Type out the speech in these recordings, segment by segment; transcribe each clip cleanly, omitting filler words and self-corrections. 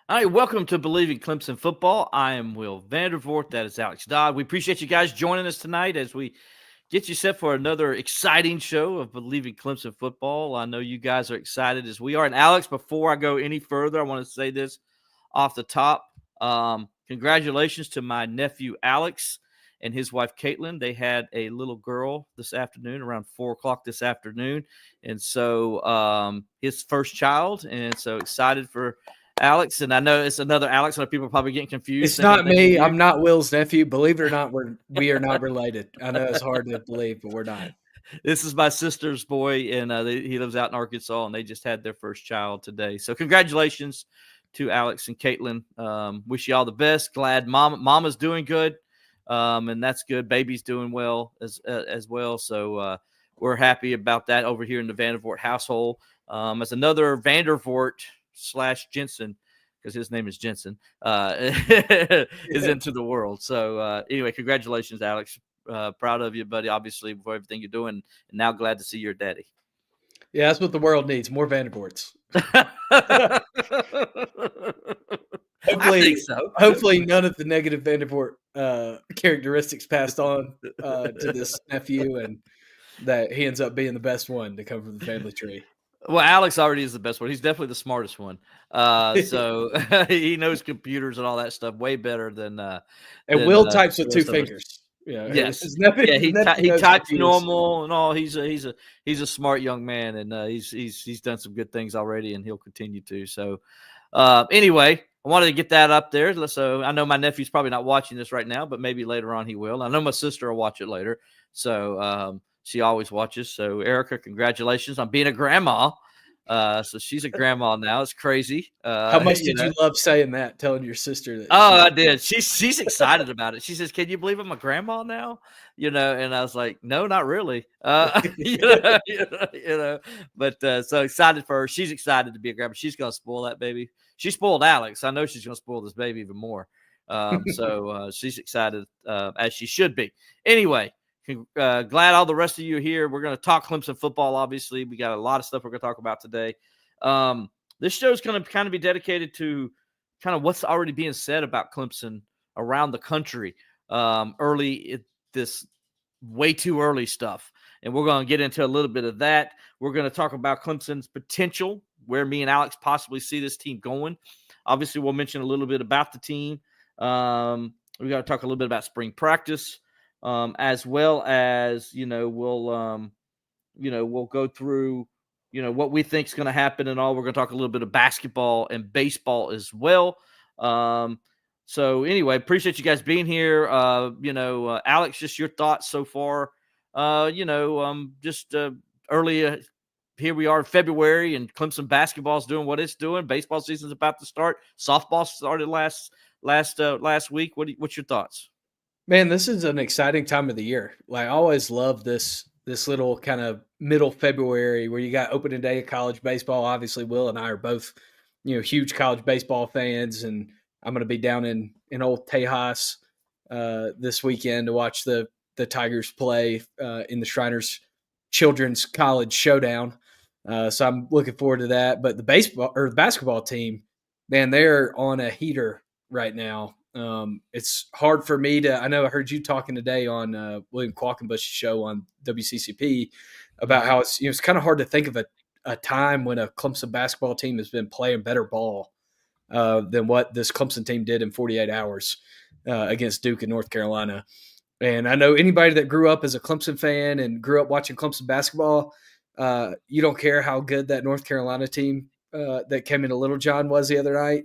All right, welcome to Bleav in Clemson Football. I am Will Vandervort. That is Alex Dodd. We appreciate you guys joining us tonight as we get you set for another exciting show of Bleav in Clemson Football. I know you guys are excited as we are. And Alex, before I go any further, I want to say this off the top. Congratulations to my nephew Alex and his wife Caitlin. They had a little girl this afternoon, around 4:00 this afternoon, and so his first child. And so excited for Alex, and I know it's another Alex. So people are probably getting confused. It's not me. I'm not Will's nephew. Believe it or not, we are not related. I know it's hard to believe, but we're not. This is my sister's boy, and he lives out in Arkansas, and they just had their first child today. So congratulations to Alex and Caitlin. Wish you all the best. Glad mama's doing good, and that's good. Baby's doing well as well. So we're happy about that over here in the Vandervort household. As another Vandervort / Jensen, because his name is Jensen, is into the world. So anyway, congratulations, Alex. Proud of you, buddy, obviously, for everything you're doing. And now glad to see your daddy. Yeah, that's what the world needs, more Vandervorts. Hopefully none of the negative Vandervort characteristics passed on to this nephew, and that he ends up being the best one to come from the family tree. Well, Alex already is the best one. He's definitely the smartest one. So he knows computers and all that stuff way better than Will types with two fingers. Yeah. Yes. He types normal and all. He's a smart young man, and he's done some good things already, and he'll continue to. So anyway, I wanted to get that up there. So I know my nephew's probably not watching this right now, but maybe later on he will. I know my sister will watch it later. So she always watches. So Erica, congratulations on being a grandma. So she's a grandma now. It's crazy. How much did you love saying that, telling your sister that? I did. She's excited about it. She says, "Can you believe I'm a grandma now?" And I was like, "No, not really." But so excited for her. She's excited to be a grandma. She's gonna spoil that baby. She spoiled Alex. I know she's gonna spoil this baby even more. So she's excited, as she should be. Anyway. Glad all the rest of you are here. We're going to talk Clemson football, obviously. We got a lot of stuff we're going to talk about today. This show is going to kind of be dedicated to kind of what's already being said about Clemson around the country this way too early stuff. And we're going to get into a little bit of that. We're going to talk about Clemson's potential, where me and Alex possibly see this team going. Obviously, we'll mention a little bit about the team. We got to talk a little bit about spring practice. As well as, we'll go through, what we think is going to happen and all. We're going to talk a little bit of basketball and baseball as well. So anyway, appreciate you guys being here. Alex, just your thoughts so far. Early, here we are in February, and Clemson basketball is doing what it's doing. Baseball season's about to start. Softball started last week. What's your thoughts? Man, this is an exciting time of the year. Like, I always love this little kind of middle February where you got opening day of college baseball. Obviously, Will and I are both, huge college baseball fans, and I'm going to be down in old Tejas this weekend to watch the Tigers play in the Shriners Children's College Showdown. So I'm looking forward to that. But the basketball team, man, they're on a heater right now. It's hard for me I know I heard you talking today on William Qualkenbush's show on WCCP about how it's kind of hard to think of a time when a Clemson basketball team has been playing better ball than what this Clemson team did in 48 hours against Duke and North Carolina. And I know anybody that grew up as a Clemson fan and grew up watching Clemson basketball, you don't care how good that North Carolina team that came into Little John was the other night.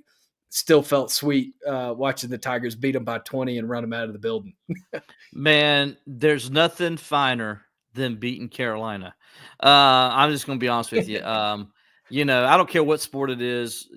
Still felt sweet watching the Tigers beat them by 20 and run them out of the building. Man, there's nothing finer than beating Carolina. I'm just going to be honest with you. I don't care what sport it is.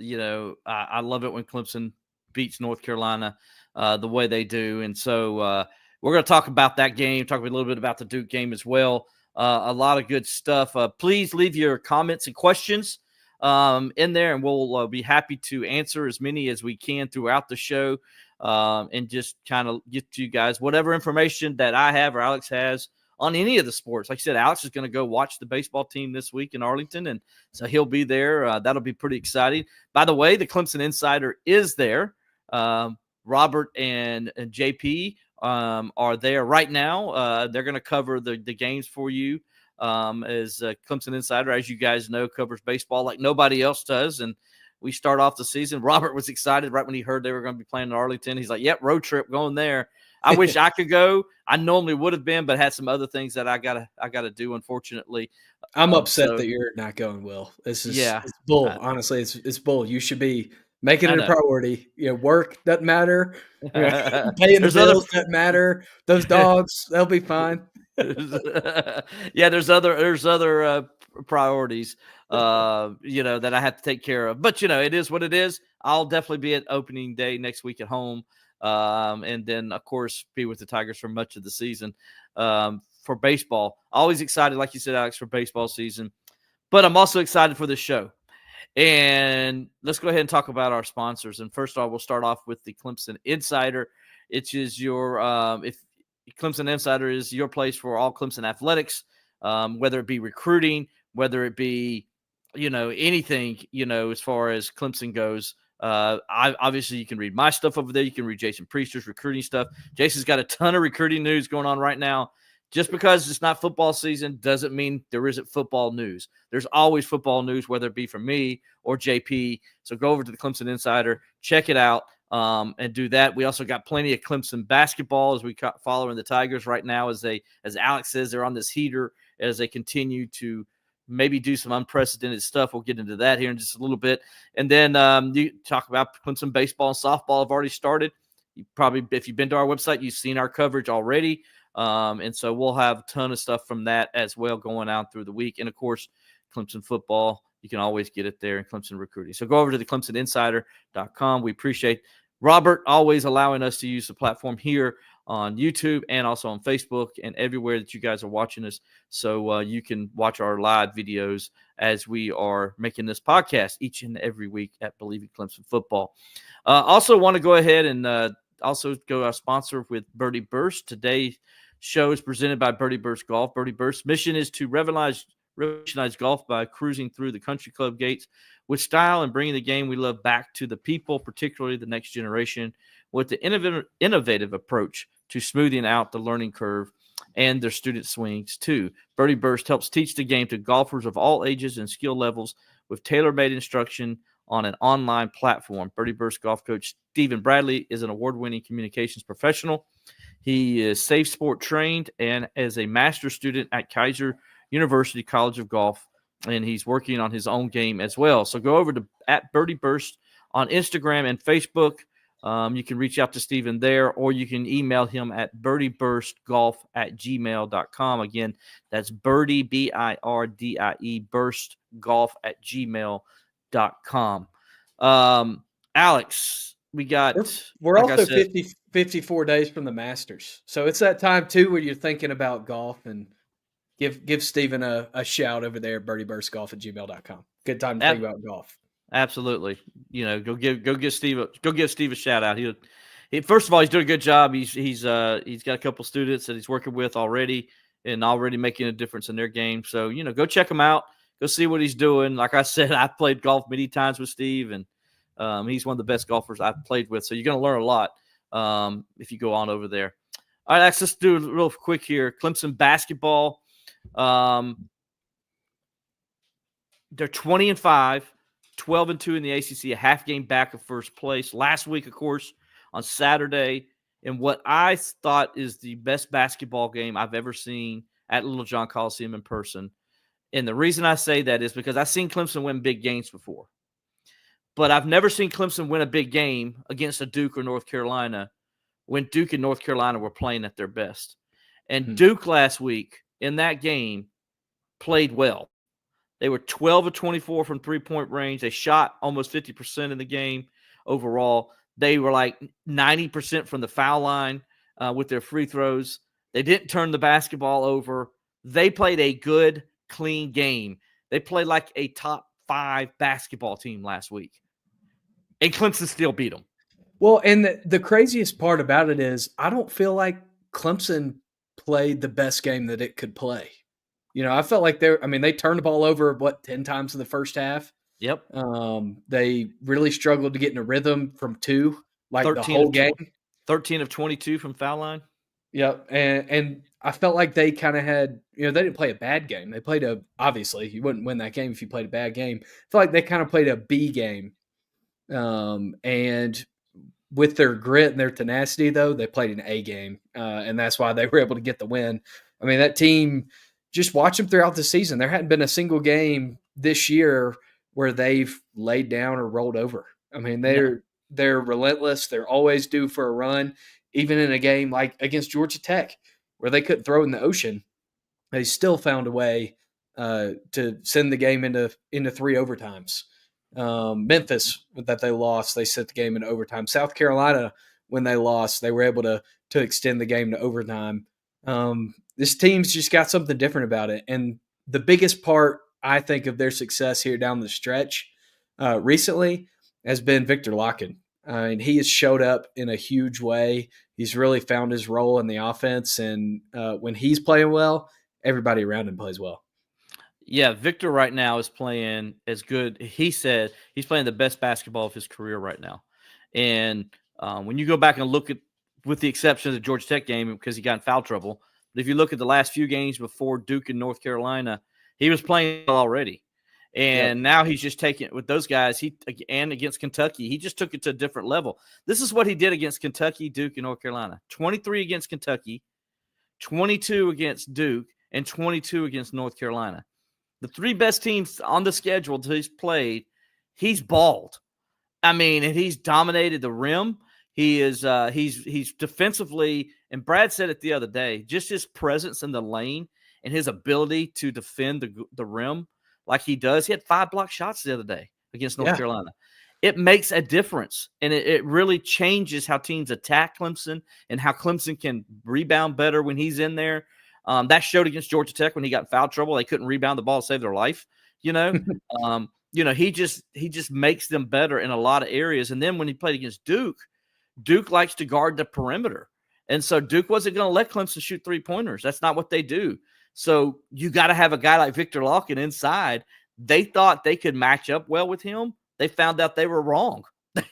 I love it when Clemson beats North Carolina the way they do. And so we're going to talk about that game, talk a little bit about the Duke game as well. A lot of good stuff. Please leave your comments and questions in there, and we'll be happy to answer as many as we can throughout the show, and just kind of get to you guys whatever information that I have or Alex has on any of the sports. Like I said, Alex is going to go watch the baseball team this week in Arlington, and so he'll be there. That'll be pretty exciting. By the way, the Clemson Insider is there. Robert and JP are there right now. They're going to cover the games for you. As Clemson Insider, as you guys know, covers baseball like nobody else does. And we start off the season. Robert was excited right when he heard they were going to be playing in Arlington. He's like, yep, road trip going there. I wish I could go. I normally would have been, but had some other things that I gotta do, unfortunately. I'm upset that you're not going, Will. It's bull. Honestly, it's bull. You should be making it a priority. Work doesn't matter. Paying the bills doesn't matter. Those dogs, they'll be fine. Yeah, there's other priorities, that I have to take care of. But it is what it is. I'll definitely be at opening day next week at home, and then of course be with the Tigers for much of the season. For baseball, always excited, like you said, Alex, for baseball season. But I'm also excited for this show. And let's go ahead and talk about our sponsors. And first of all, we'll start off with the Clemson Insider. It is your if Clemson Insider is your place for all Clemson athletics, whether it be recruiting, whether it be, anything, as far as Clemson goes. Obviously, you can read my stuff over there. You can read Jason Priester's recruiting stuff. Jason's got a ton of recruiting news going on right now. Just because it's not football season doesn't mean there isn't football news. There's always football news, whether it be from me or JP. So go over to the Clemson Insider, check it out, and do that. We also got plenty of Clemson basketball as we following the Tigers right now, as Alex says, they're on this heater as they continue to maybe do some unprecedented stuff. We'll get into that here in just a little bit. And then you talk about Clemson baseball and softball have already started. You probably, if you've been to our website, you've seen our coverage already. And so we'll have a ton of stuff from that as well going out through the week. And of course, Clemson football, you can always get it there in Clemson recruiting. So go over to the ClemsonInsider.com. We appreciate Robert always allowing us to use the platform here on YouTube and also on Facebook and everywhere that you guys are watching us. So you can watch our live videos as we are making this podcast each and every week at Bleav in Clemson Football. Also want to go ahead and also go our sponsor with Birdie Burst. Today's show is presented by Birdie Burst Golf. Birdie Burst's mission is to revolutionize golf by cruising through the country club gates with style and bringing the game we love back to the people, particularly the next generation, with the innovative approach to smoothing out the learning curve and their student swings too. Birdie Burst helps teach the game to golfers of all ages and skill levels with tailor-made instruction on an online platform. Birdie Burst golf coach Stephen Bradley is an award-winning communications professional. He is Safe Sport trained and is a master's student at Kaiser University College of Golf, and he's working on his own game as well. So go over to at Birdie Burst on Instagram and Facebook. You can reach out to Stephen there, or you can email him at birdieburstgolf@gmail.com. Again, that's Birdie, BIRDIE, burstgolf@gmail.com. Alex, we're like also 54 days from the Masters. So it's that time too where you're thinking about golf, and give Stephen a shout over there at birdieburstgolf@gmail.com. Good time to think about golf. Absolutely. Go give Steve a shout out. He first of all, he's doing a good job. He's got a couple students that he's working with already and already making a difference in their game. So, go check him out. Go see what he's doing. Like I said, I've played golf many times with Steve, and he's one of the best golfers I've played with. So you're going to learn a lot if you go on over there. All right, let's do it real quick here. Clemson basketball. They're 20-5, 12-2 in the ACC, a half game back of first place. Last week, of course, on Saturday, in what I thought is the best basketball game I've ever seen at Little John Coliseum in person. And the reason I say that is because I've seen Clemson win big games before. But I've never seen Clemson win a big game against a Duke or North Carolina when Duke and North Carolina were playing at their best. And Duke last week in that game played well. They were 12 of 24 from three-point range. They shot almost 50% in the game overall. They were like 90% from the foul line with their free throws. They didn't turn the basketball over. They played a good, clean game. They played like a top 5 basketball team last week. And Clemson still beat them. Well, and the craziest part about it is I don't feel like Clemson played the best game that it could play. I felt like they turned the ball over 10 times in the first half. Yep. They really struggled to get in a rhythm from 2, like the 13 whole of game. 13 of 22 from foul line. Yep, and I felt like they kinda had they didn't play a bad game. They played obviously, you wouldn't win that game if you played a bad game. I feel like they kinda played a B game, and with their grit and their tenacity, though, they played an A game, and that's why they were able to get the win. I mean, that team, just watch them throughout the season. There hadn't been a single game this year where they've laid down or rolled over. I mean, Yeah. they're relentless. They're always due for a run, even in a game like against Georgia Tech, where they couldn't throw in the ocean. They still found a way to send the game into 3 overtimes. Memphis, that they lost, they sent the game into overtime. South Carolina, when they lost, they were able to extend the game to overtime. This team's just got something different about it. And the biggest part, I think, of their success here down the stretch recently has been Victor Locken. And he has showed up in a huge way. He's really found his role in the offense. And when he's playing well, everybody around him plays well. Yeah, Victor right now is playing as good. He said he's playing the best basketball of his career right now. And when you go back and look at, with the exception of the Georgia Tech game because he got in foul trouble, but if you look at the last few games before Duke and North Carolina, he was playing already. And now he's just taking it with those guys. And against Kentucky, he just took it to a different level. This is what he did against Kentucky, Duke, and North Carolina. 23 against Kentucky, 22 against Duke, and 22 against North Carolina. The 3 best teams on the schedule that he's played, he's balled. I mean, and he's dominated the rim. He is he's defensively, and Brad said it the other day, just his presence in the lane and his ability to defend the rim like he does. He had 5 block shots the other day against North Carolina. It makes a difference, and it really changes how teams attack Clemson and how Clemson can rebound better when he's in there. That showed against Georgia Tech when he got in foul trouble. They couldn't rebound the ball to save their life. He just makes them better in a lot of areas. And then when he played against Duke, Duke likes to guard the perimeter. And so Duke wasn't going to let Clemson shoot 3-pointers. That's not what they do. So you got to have a guy like Victor Locken inside. They thought they could match up well with him. They found out they were wrong.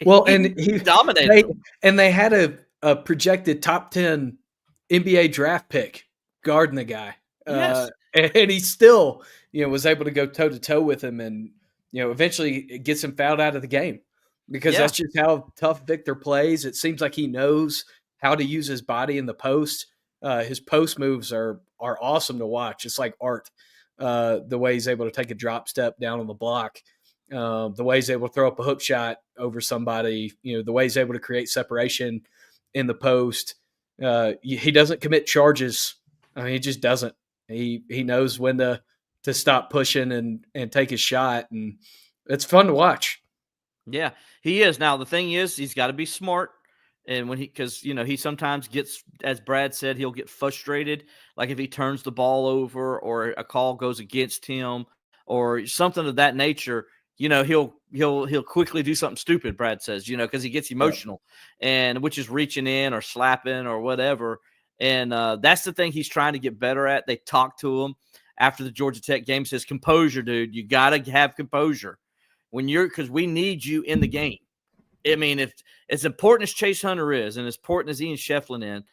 Well, and he dominated them. And they had a projected top 10 NBA draft pick guarding the guy. Yes. And he still, was able to go toe-to-toe with him and, eventually it gets him fouled out of the game because that's just how tough Victor plays. It seems like he knows how to use his body in the post. His post moves are awesome to watch. It's like art, the way he's able to take a drop step down on the block, the way he's able to throw up a hook shot over somebody, the way he's able to create separation in the post. He doesn't commit charges. I mean, he just doesn't. He knows when to stop pushing and take his shot, and it's fun to watch. Yeah, he is. Now the thing is, he's got to be smart, and because he sometimes gets, as Brad said, he'll get frustrated. Like if he turns the ball over or a call goes against him or something of that nature, he'll quickly do something stupid. Brad says, because he gets emotional, and which is reaching in or slapping or whatever. And that's the thing he's trying to get better at. They talked to him after the Georgia Tech game, says, composure, dude. You got to have composure because we need you in the game. I mean, if as important as Chase Hunter is and as important as Ian Shefflin is,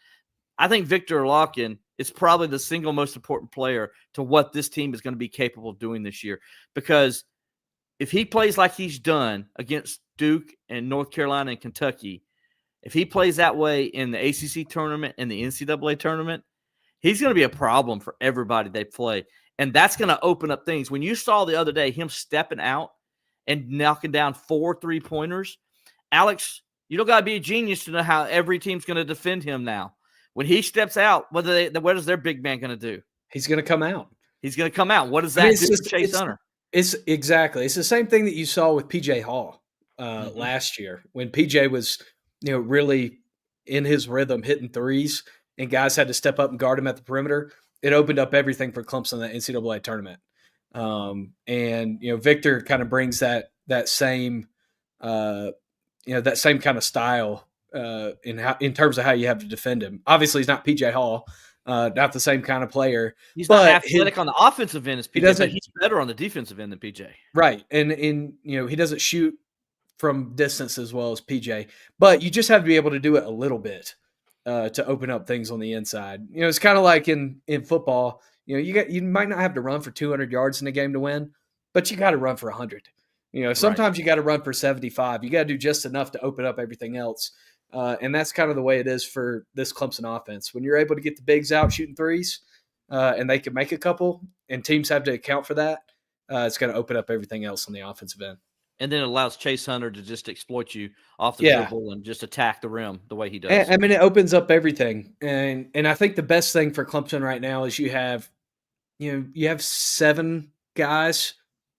I think Victor Locken is probably the single most important player to what this team is going to be capable of doing this year. Because if he plays like he's done against Duke and North Carolina and Kentucky, if he plays that way in the ACC tournament and the NCAA tournament, he's going to be a problem for everybody they play. And that's going to open up things. When you saw the other day him stepping out and knocking down 4 3-pointers, Alex, you don't got to be a genius to know how every team's going to defend him now. When he steps out, what is their big man going to do? He's going to come out. He's going to come out. What does that do for Chase Hunter? It's the same thing that you saw with PJ Hall last year when PJ was really in his rhythm, hitting threes, and guys had to step up and guard him at the perimeter. It opened up everything for Clemson in the NCAA tournament. And Victor kind of brings that same that same kind of style in terms of how you have to defend him. Obviously, he's not PJ Hall, Not the same kind of player. He's not But athletic on the offensive end as he PJ, but doesn't he's better on the defensive end than PJ. right, and he doesn't shoot from distance as well as PJ. But you just have to be able to do it a little bit to open up things on the inside. It's kind of like in football. You might not have to run for 200 yards in a game to win, but you got to run for 100. Sometimes you got to run for 75. You got to do just enough to open up everything else. And that's kind of the way it is for this Clemson offense. When you're able to get the bigs out shooting threes, and they can make a couple, and teams have to account for that, it's going to open up everything else on the offensive end. And then it allows Chase Hunter to just exploit you off the Yeah. dribble and just attack the rim the way he does. It opens up everything. And I think the best thing for Clemson right now is you have 7 guys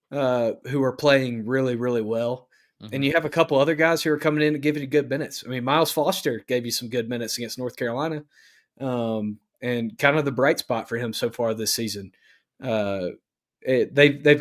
who are playing really, really well. Mhm. And you have a couple other guys who are coming in and giving you good minutes. I mean, Miles Foster gave you some good minutes against North Carolina, and kind of the bright spot for him so far this season. They've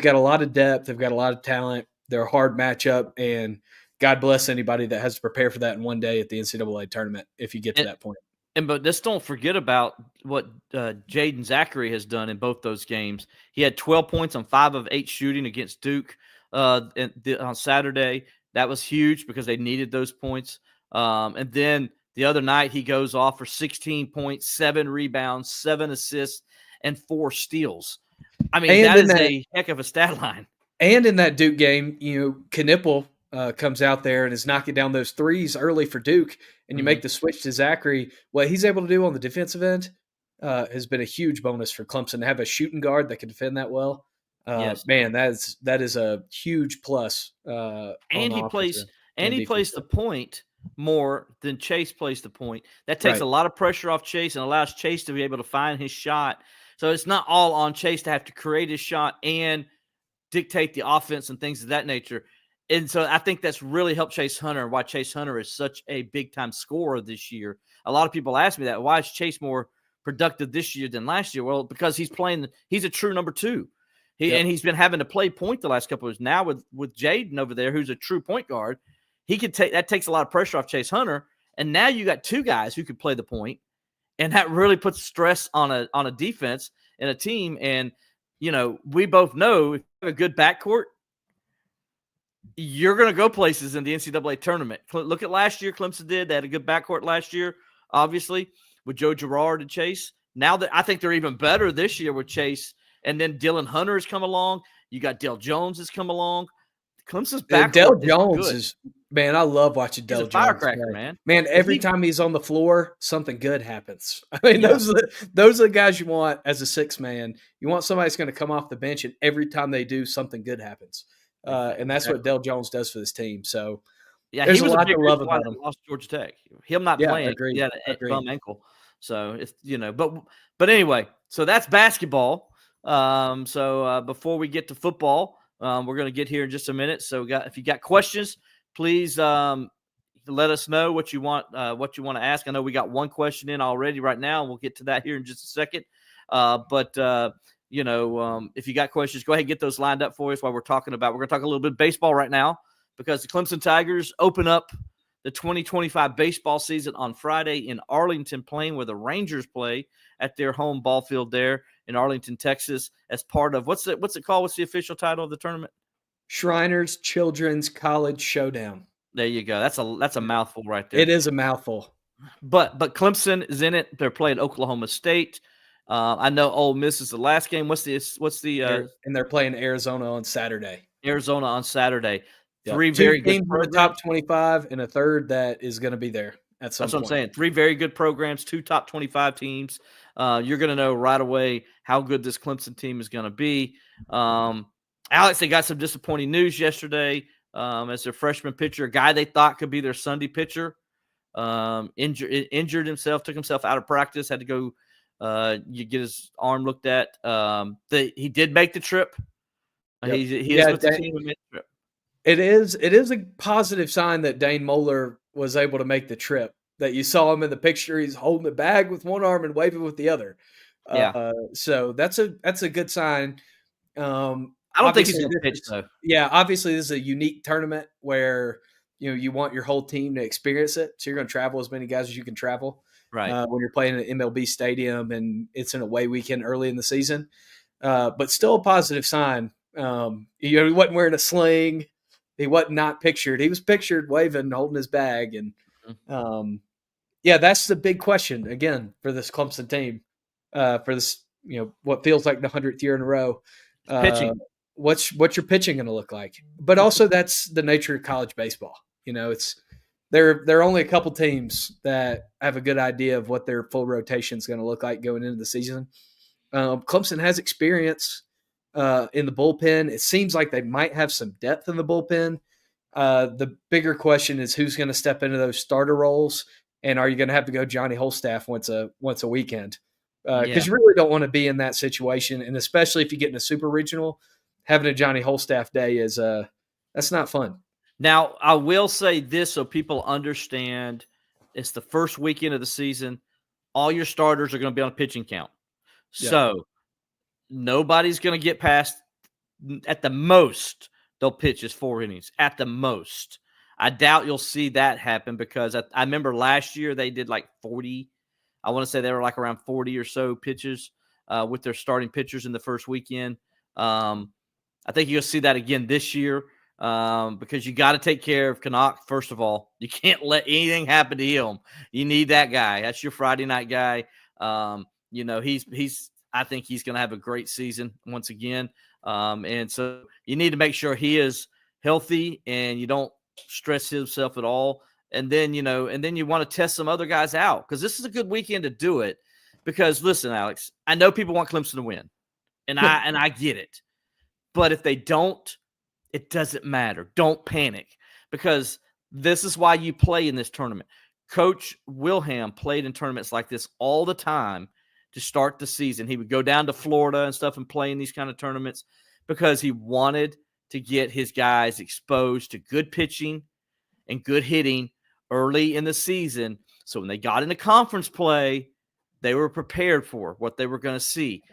got a lot of depth. They've got a lot of talent. They're a hard matchup, and God bless anybody that has to prepare for that in one day at the NCAA tournament if you get to that point. But let's don't forget about what Jaden Zachary has done in both those games. He had 12 points on 5 of 8 shooting against Duke on Saturday. That was huge because they needed those points. And then the other night he goes off for 16 points, 7 rebounds, 7 assists, and 4 steals. I mean, that is a heck of a stat line. And in that Duke game, Knipple comes out there and is knocking down those threes early for Duke, and you make the switch to Zachary. What he's able to do on the defensive end has been a huge bonus for Clemson to have a shooting guard that can defend that well. Yes. Man, that is a huge plus. And he plays the point more than Chase plays the point. That takes a lot of pressure off Chase and allows Chase to be able to find his shot. So it's not all on Chase to have to create his shot and dictate the offense and things of that nature. And so I think that's really helped Chase Hunter, and why Chase Hunter is such a big-time scorer this year. A lot of people ask me that. Why is Chase more productive this year than last year? Well, because he's a true number 2. And he's been having to play point the last couple of years. Now with Jaden over there, who's a true point guard, that takes a lot of pressure off Chase Hunter. And now you got 2 guys who can play the point, and that really puts stress on a defense and a team. And we both know if you have a good backcourt, you're going to go places in the NCAA tournament. Look at last year. Clemson did. They had a good backcourt last year, obviously, with Joe Girard and Chase. Now I think they're even better this year with Chase. And then Dylan Hunter has come along. You got Dell Jones has come along. Clemson's backcourt Dell Jones is man. I love watching Dell Jones. Firecracker, man. Man, every time he's on the floor, something good happens. I mean, those are the guys you want as a 6 man. You want somebody that's going to come off the bench, and every time they do, something good happens. And that's what Dell Jones does for this team. So there's he was a lot to love about him. Lost Georgia Tech. Him not playing. Agreed. He had a bum ankle. So it's but anyway. So that's basketball. Before we get to football, we're going to get here in just a minute. So if you got questions, please let us know what you want to ask. I know we got one question in already right now. We'll get to that here in just a second. If you got questions, go ahead and get those lined up for us while we're going to talk a little bit of baseball right now, because the Clemson Tigers open up the 2025 baseball season on Friday in Arlington, playing where the Rangers play at their home ball field there in Arlington, Texas, as part of what's it called? What's the official title of the tournament? Shriners Children's College Showdown. There you go. That's a mouthful right there. It is a mouthful. But Clemson is in it. They're playing Oklahoma State. I know Ole Miss is the last game. And they're playing Arizona on Saturday. Yep. 3 very good teams in the top 25 and a third that is going to be there at some point. That's what I'm saying. 3 very good programs, 2 top 25 teams. You're going to know right away how good this Clemson team is going to be. Alex, they got some disappointing news yesterday as their freshman pitcher, a guy they thought could be their Sunday pitcher, injured himself, took himself out of practice, had to go get his arm looked at. He did make the trip. Yep. He is with the team who made the trip. It is a positive sign that Dane Moeller was able to make the trip. That you saw him in the picture, he's holding the bag with one arm and waving with the other. So that's a good sign. I don't think he's going to pitch though. Yeah, obviously this is a unique tournament where you want your whole team to experience it. So you're going to travel as many guys as you can travel. Right. when you're playing at MLB Stadium and it's an away weekend early in the season. But still a positive sign. He wasn't wearing a sling. He wasn't not pictured. He was pictured waving, holding his bag. And yeah, that's the big question again for this Clemson team. For this, what feels like the 100th year in a row. Pitching. What's your pitching going to look like? But also, that's the nature of college baseball. It's there are only a couple teams that have a good idea of what their full rotation is going to look like going into the season. Clemson has experience in the bullpen. It seems like they might have some depth in the bullpen. The bigger question is who's going to step into those starter roles, and are you going to have to go Johnny Holstaff once a weekend? Because you really don't want to be in that situation, and especially if you get in a super regional, having a Johnny Holstaff day is that's not fun. Now, I will say this so people understand: it's the first weekend of the season. All your starters are going to be on a pitching count. So nobody's going to get past, at the most, they'll pitch as 4 innings. At the most. I doubt you'll see that happen because I remember last year they did like 40. I want to say they were like around 40 or so pitches with their starting pitchers in the first weekend. I think you'll see that again this year because you got to take care of Canuck, first of all. You can't let anything happen to him. You need that guy. That's your Friday night guy. I think he's going to have a great season once again. And so you need to make sure he is healthy and you don't stress himself at all. And then, you want to test some other guys out because this is a good weekend to do it. Because listen, Alex, I know people want Clemson to win, and I get it. But if they don't, it doesn't matter. Don't panic because this is why you play in this tournament. Coach Wilhelm played in tournaments like this all the time to start the season. He would go down to Florida and stuff and play in these kind of tournaments because he wanted to get his guys exposed to good pitching and good hitting early in the season. So when they got into conference play, they were prepared for what they were going to see.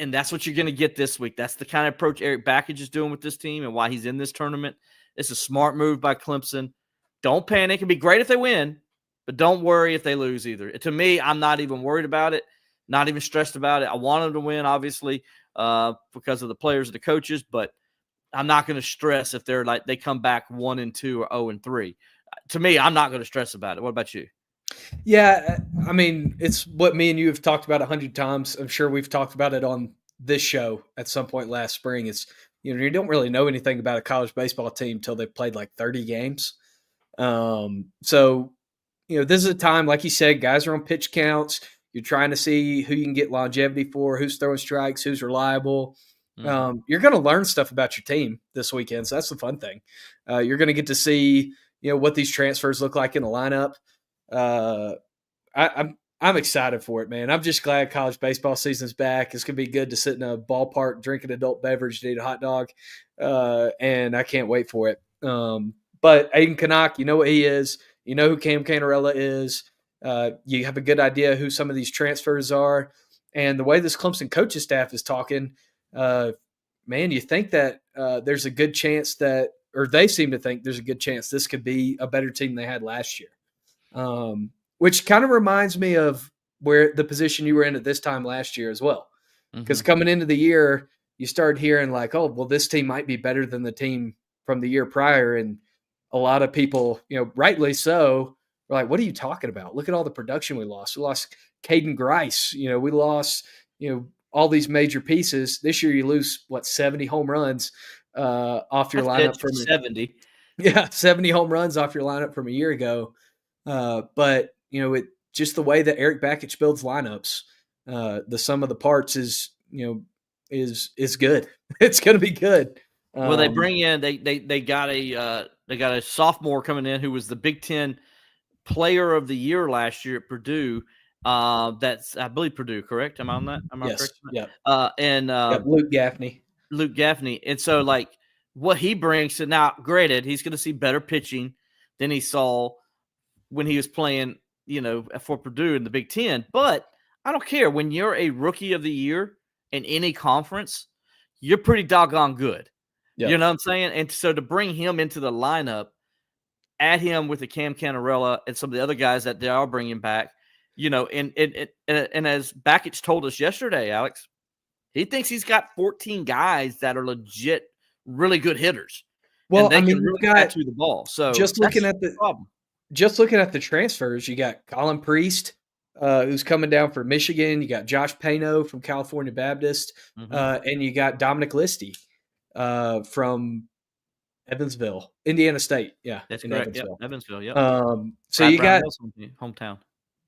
And that's what you're going to get this week. That's the kind of approach Eric Backage is doing with this team and why he's in this tournament. It's a smart move by Clemson. Don't panic. It'd be great if they win, but don't worry if they lose either. To me, I'm not even worried about it, not even stressed about it. I want them to win, obviously, because of the players and the coaches, but I'm not going to stress if they're like they come back 1-2 or 0-3. To me, I'm not going to stress about it. What about you? Yeah, I mean, it's what me and you have talked about 100 times. I'm sure we've talked about it on this show at some point last spring. It's, you don't really know anything about a college baseball team until they've played like 30 games. So, this is a time, like you said, guys are on pitch counts. You're trying to see who you can get longevity for, who's throwing strikes, who's reliable. Mm-hmm. You're going to learn stuff about your team this weekend. So that's the fun thing. You're going to get to see, what these transfers look like in the lineup. I'm excited for it, man. I'm just glad college baseball season's back. It's gonna be good to sit in a ballpark, drink an adult beverage, and eat a hot dog, and I can't wait for it. But Aiden Canuck, you know what he is. You know who Cam Canarella is. You have a good idea who some of these transfers are, and the way this Clemson coaching staff is talking, man, you think that there's a good chance that, or they seem to think there's a good chance this could be a better team they had last year. Which kind of reminds me of where the position you were in at this time last year as well. Because coming into the year, you started hearing like, oh, well, this team might be better than the team from the year prior. And a lot of people, rightly so, were like, what are you talking about? Look at all the production we lost. We lost Caden Grice. We lost, all these major pieces. This year you lose, 70 home runs off your lineup from 70. Yeah, 70 home runs off your lineup from a year ago. But it just the way that Eric Backage builds lineups, the sum of the parts is good. It's going to be good. Well, they bring in they got a sophomore coming in who was the Big Ten Player of the Year last year at Purdue. That's I believe Purdue, correct? Am I on that? Am I correct? Yeah. Luke Gaffney. Luke Gaffney, and so like what he brings to now, granted, he's going to see better pitching than he saw when he was playing, for Purdue in the Big Ten. But I don't care. When you're a rookie of the year in any conference, you're pretty doggone good. Yep. You know what I'm saying? And so to bring him into the lineup, add him with the Cam Canarella and some of the other guys that they are bringing back, And as Bakich told us yesterday, Alex, he thinks he's got 14 guys that are legit, really good hitters, and Well, they I can mean, you've really got catch you the ball. So just that's looking the at the problem. just looking at the transfers, you got Colin Priest, who's coming down from Michigan. You got Josh Pano from California Baptist, and you got Dominic Listy from Evansville, Indiana State. Yeah, That's in correct. Yep, Evansville. Evansville. Yep, So Brad you got Brownell's hometown.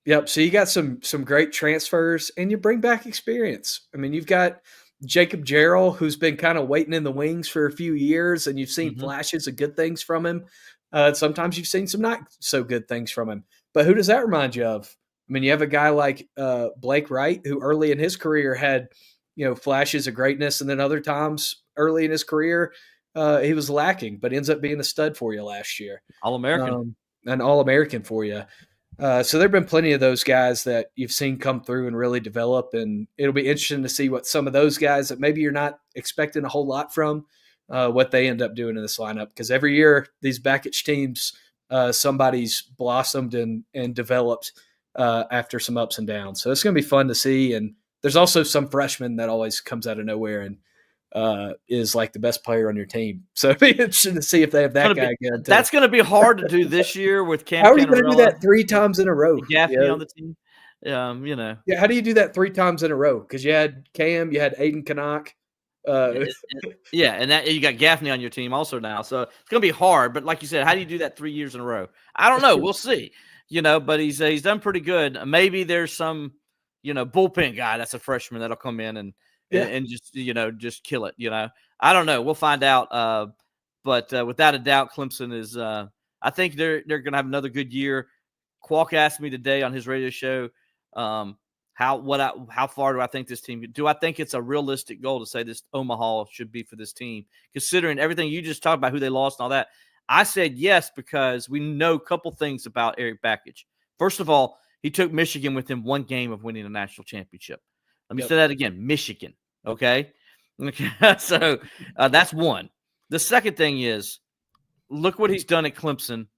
Yep. So you got some great transfers, and you bring back experience. I mean, you've got Jacob Jarrell, who's been kind of waiting in the wings for a few years, and you've seen Mm-hmm. flashes of good things from him. Sometimes you've seen some not so good things from him. But who does that remind you of? I mean, you have a guy like Blake Wright, who early in his career had flashes of greatness, and then other times early in his career he was lacking, but ends up being a stud for you last year, All-American. an All-American for you. So there have been plenty of those guys that you've seen come through and really develop, and it'll be interesting to see what some of those guys that maybe you're not expecting a whole lot from, what they end up doing in this lineup. Because every year these Bakich teams, somebody's blossomed and developed after some ups and downs. So it's going to be fun to see. And there's also some freshman that always comes out of nowhere and is like the best player on your team. So it'll be interesting to see if they have that guy again. That's going to be hard to do this year with Cam. How are you going to do that 3 times in a row? Gaffney on the team. Yeah, how do you do that 3 times in a row? Because you had Cam, you had Aiden Canuck. Yeah, and that you got Gaffney on your team also now. So it's going to be hard. But like you said, how do you do that 3 years in a row? I don't know. We'll see. But he's done pretty good. Maybe there's some, bullpen guy that's a freshman that'll come in and just kill it. I don't know. We'll find out. But without a doubt, Clemson is. I think they're going to have another good year. Qualk asked me today on his radio show, how far do I think this team? Do I think it's a realistic goal to say this Omaha should be for this team, considering everything you just talked about, who they lost and all that? I said yes because we know a couple things about Eric Bakich. First of all, he took Michigan within 1 game of winning a national championship. Let me say that again, Michigan. Okay. So that's one. The second thing is, look what he's done at Clemson.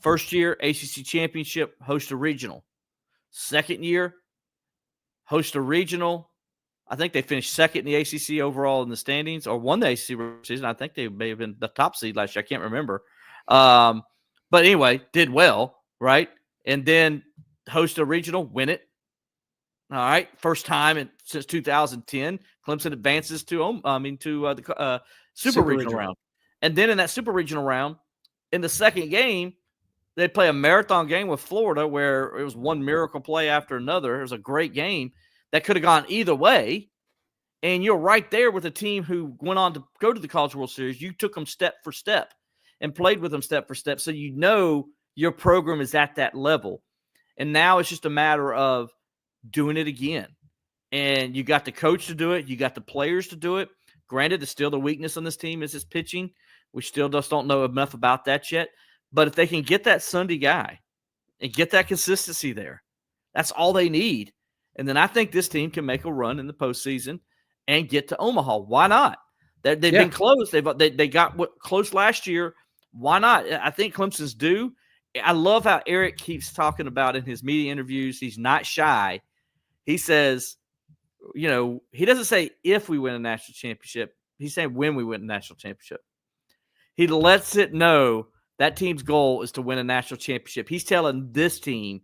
First year, ACC championship, host a regional. Second year, host a regional. I think they finished second in the ACC overall in the standings, or won the ACC season. I think they may have been the top seed last year. I can't remember. But anyway, did well, right? And then host a regional, win it. All right, first time since 2010, Clemson advances to the super regional round, and then in that super regional round, in the second game, they play a marathon game with Florida where it was one miracle play after another. It was a great game that could have gone either way, and you're right there with a team who went on to go to the College World Series. You took them step for step and played with them step for step, so your program is at that level, and now it's just a matter of doing it again. And you got the coach to do it. You got the players to do it. Granted, it's still the weakness on this team is his pitching. We still just don't know enough about that yet. But if they can get that Sunday guy and get that consistency there, that's all they need. And then I think this team can make a run in the postseason and get to Omaha. Why not? They've been close. They got close last year. Why not? I think Clemson's due. I love how Eric keeps talking about in his media interviews. He's not shy. He says, he doesn't say if we win a national championship. He's saying when we win a national championship. He lets it know that team's goal is to win a national championship. He's telling this team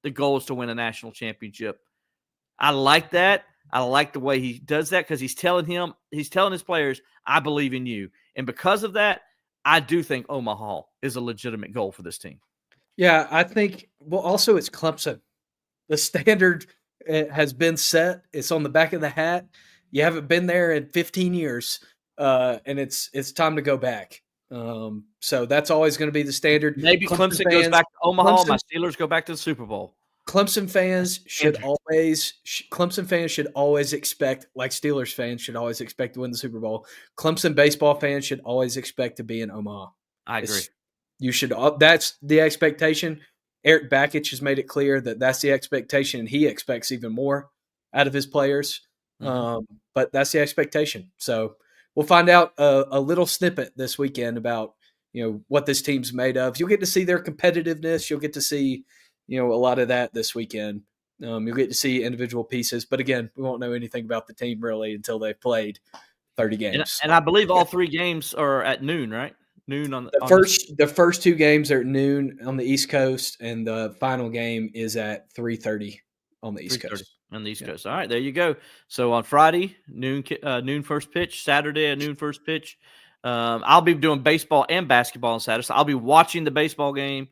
the goal is to win a national championship. I like that. I like the way he does that because he's telling his players, I believe in you. And because of that, I do think Omaha is a legitimate goal for this team. Yeah, I think, also it's Clemson. The standard has been set. It's on the back of the hat. You haven't been there in 15 years, and it's time to go back. So that's always going to be the standard. Maybe Clemson goes back to Omaha. My Steelers go back to the Super Bowl. Clemson fans should always expect, like Steelers fans should always expect to win the Super Bowl. Clemson baseball fans should always expect to be in Omaha. I agree. That's the expectation. Eric Bakich has made it clear that that's the expectation, and he expects even more out of his players. But that's the expectation. So we'll find out a little snippet this weekend about what this team's made of. You'll get to see their competitiveness. You'll get to see a lot of that this weekend. You'll get to see individual pieces, but again, we won't know anything about the team really until they've played 30 games. And I Bleav all 3 games are at noon, right? Noon on the first 2 games are at noon on the East Coast, and the final game is at 3:30 on the East Coast. On the East Coast. All right, there you go. So on Friday, noon first pitch. Saturday at noon first pitch. I'll be doing baseball and basketball on Saturday. So I'll be watching the baseball game,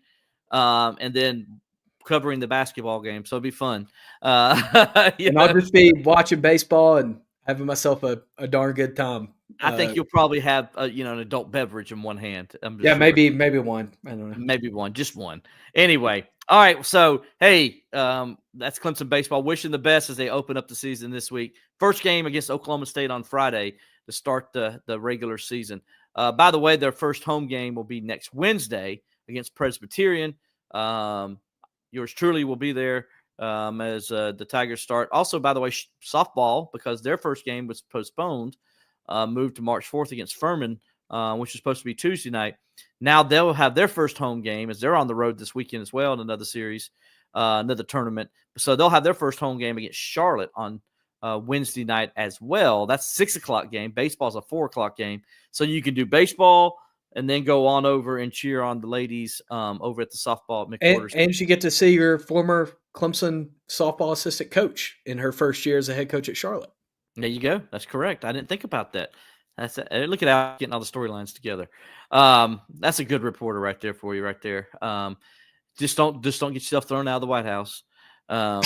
and then covering the basketball game. So it'll be fun. And I'll just be watching baseball and having myself a darn good time. I think you'll probably have an adult beverage in one hand. Yeah, sure. maybe one. I don't know. Maybe one, just one. Anyway, all right. So hey, that's Clemson baseball. Wishing the best as they open up the season this week. First game against Oklahoma State on Friday to start the regular season. By the way, their first home game will be next Wednesday against Presbyterian. Yours truly will be there as the Tigers start. Also, by the way, softball, because their first game was postponed, moved to March 4th against Furman, which is supposed to be Tuesday night. Now they'll have their first home game as they're on the road this weekend as well in another series, another tournament. So they'll have their first home game against Charlotte on Wednesday night as well. That's 6:00 game. Baseball's a 4:00 game. So you can do baseball and then go on over and cheer on the ladies over at the softball at McWhorters. And you get to see your former Clemson softball assistant coach in her first year as a head coach at Charlotte. There you go. That's correct. I didn't think about that. Look at how getting all the storylines together. That's a good reporter right there for you, right there. Just don't get yourself thrown out of the White House. Hey,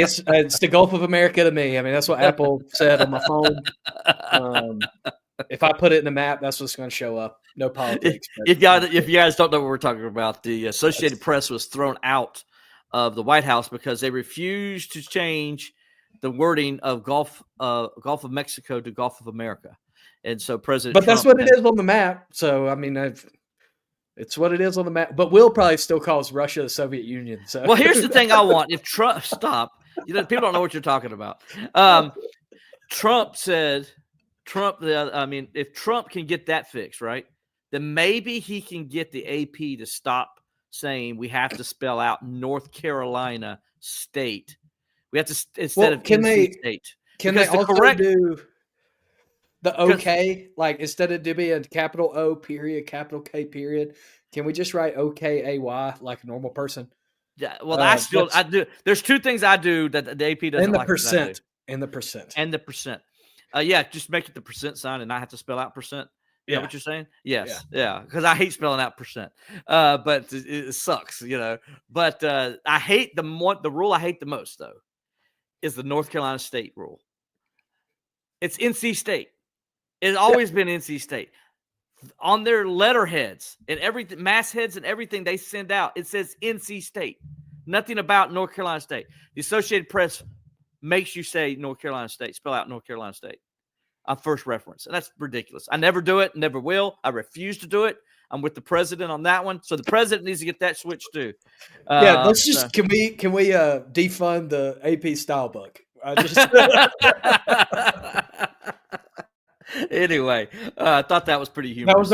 it's the Gulf of America to me. I mean, that's what Apple said on my phone. If I put it in the map, that's what's going to show up. No politics. If you guys don't know what we're talking about, the Associated Press was thrown out of the White House because they refused to change the wording of Gulf of Mexico to Gulf of America. And so President But that's what it is on the map. So, I mean, it's what it is on the map. But Will probably still calls Russia the Soviet Union. So. Well, here's the thing I want. If Trump – stop. People don't know what you're talking about. Trump said – if Trump can get that fixed, right, then maybe he can get the AP to stop saying we have to spell out North Carolina State. We have to instead of NC State. Can they also do the OK? Like instead of being a capital O period, capital K period, can we just write OKAY like a normal person? Yeah. Well, I do. There's 2 things I do that the AP doesn't like. And the percent. Yeah, just make it the percent sign and not have to spell out percent. Is that what you're saying? Yes. Yeah. Because I hate spelling out percent. But it sucks, But I hate the rule I hate the most, though, is the North Carolina State rule. It's NC State. It's always been NC State. On their letterheads and everything, mastheads and everything they send out, it says NC State. Nothing about North Carolina State. The Associated Press makes you say North Carolina State, spell out North Carolina State on first reference. And that's ridiculous. I never do it, never will. I refuse to do it. I'm with the president on that one. So the president needs to get that switched too. Let's just can we defund the AP style book? Anyway, I thought that was pretty humorous. That was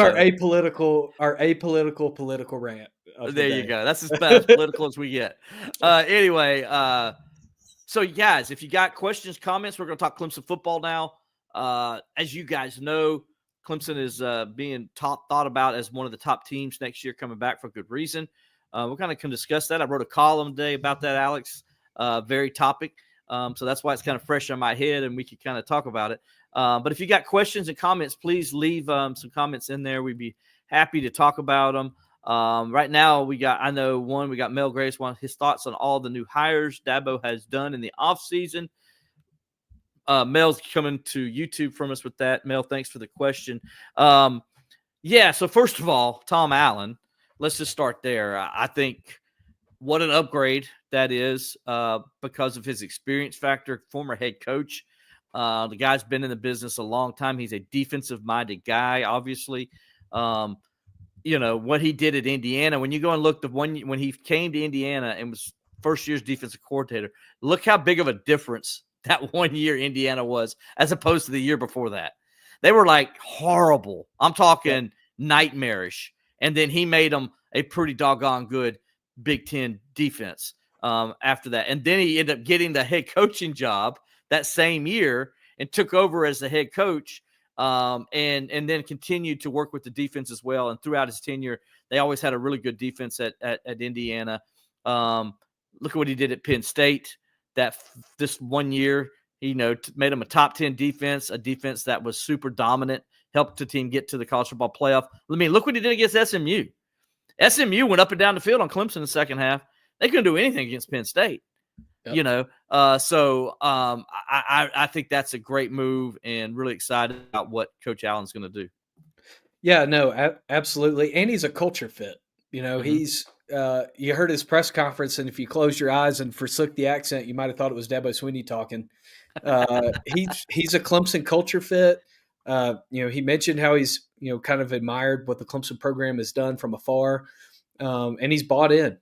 our apolitical political rant. There you go. That's as political as we get. Anyway, so guys, if you got questions, comments, we're going to talk Clemson football now. As you guys know, Clemson is being thought about as one of the top teams next year, coming back for good reason. We're kind of can discuss that. I wrote a column today about that, Alex. Very topic. So that's why it's kind of fresh on my head, and we could kind of talk about it. But if you got questions and comments, please leave some comments in there. We'd be happy to talk about them. Right now, we got Mel Grace, his thoughts on all the new hires Dabo has done in the offseason. Mel's coming to YouTube from us with that. Mel, thanks for the question. So first of all, Tom Allen, let's just start there. I think what an upgrade that is because of his experience factor, former head coach. The guy's been in the business a long time. He's a defensive-minded guy, obviously. What he did at Indiana, when you go and look when he came to Indiana and was first year's defensive coordinator, look how big of a difference that 1 year Indiana was as opposed to the year before that. They were like horrible. I'm talking nightmarish. And then he made them a pretty doggone good Big Ten defense after that. And then he ended up getting the head coaching job that same year and took over as the head coach, and then continued to work with the defense as well. And throughout his tenure, they always had a really good defense at Indiana. Look at what he did at Penn State. This 1 year, made them a top 10 defense, a defense that was super dominant, helped the team get to the college football playoff. I mean, look what he did against SMU. SMU went up and down the field on Clemson in the second half. They couldn't do anything against Penn State. Yep. I think that's a great move and really excited about what Coach Allen's going to do. Yeah, no, absolutely. And he's a culture fit. He's you heard his press conference, and if you closed your eyes and forsook the accent, you might have thought it was Dabo Swinney talking. He's a Clemson culture fit. He mentioned how he's, kind of admired what the Clemson program has done from afar, and he's bought in.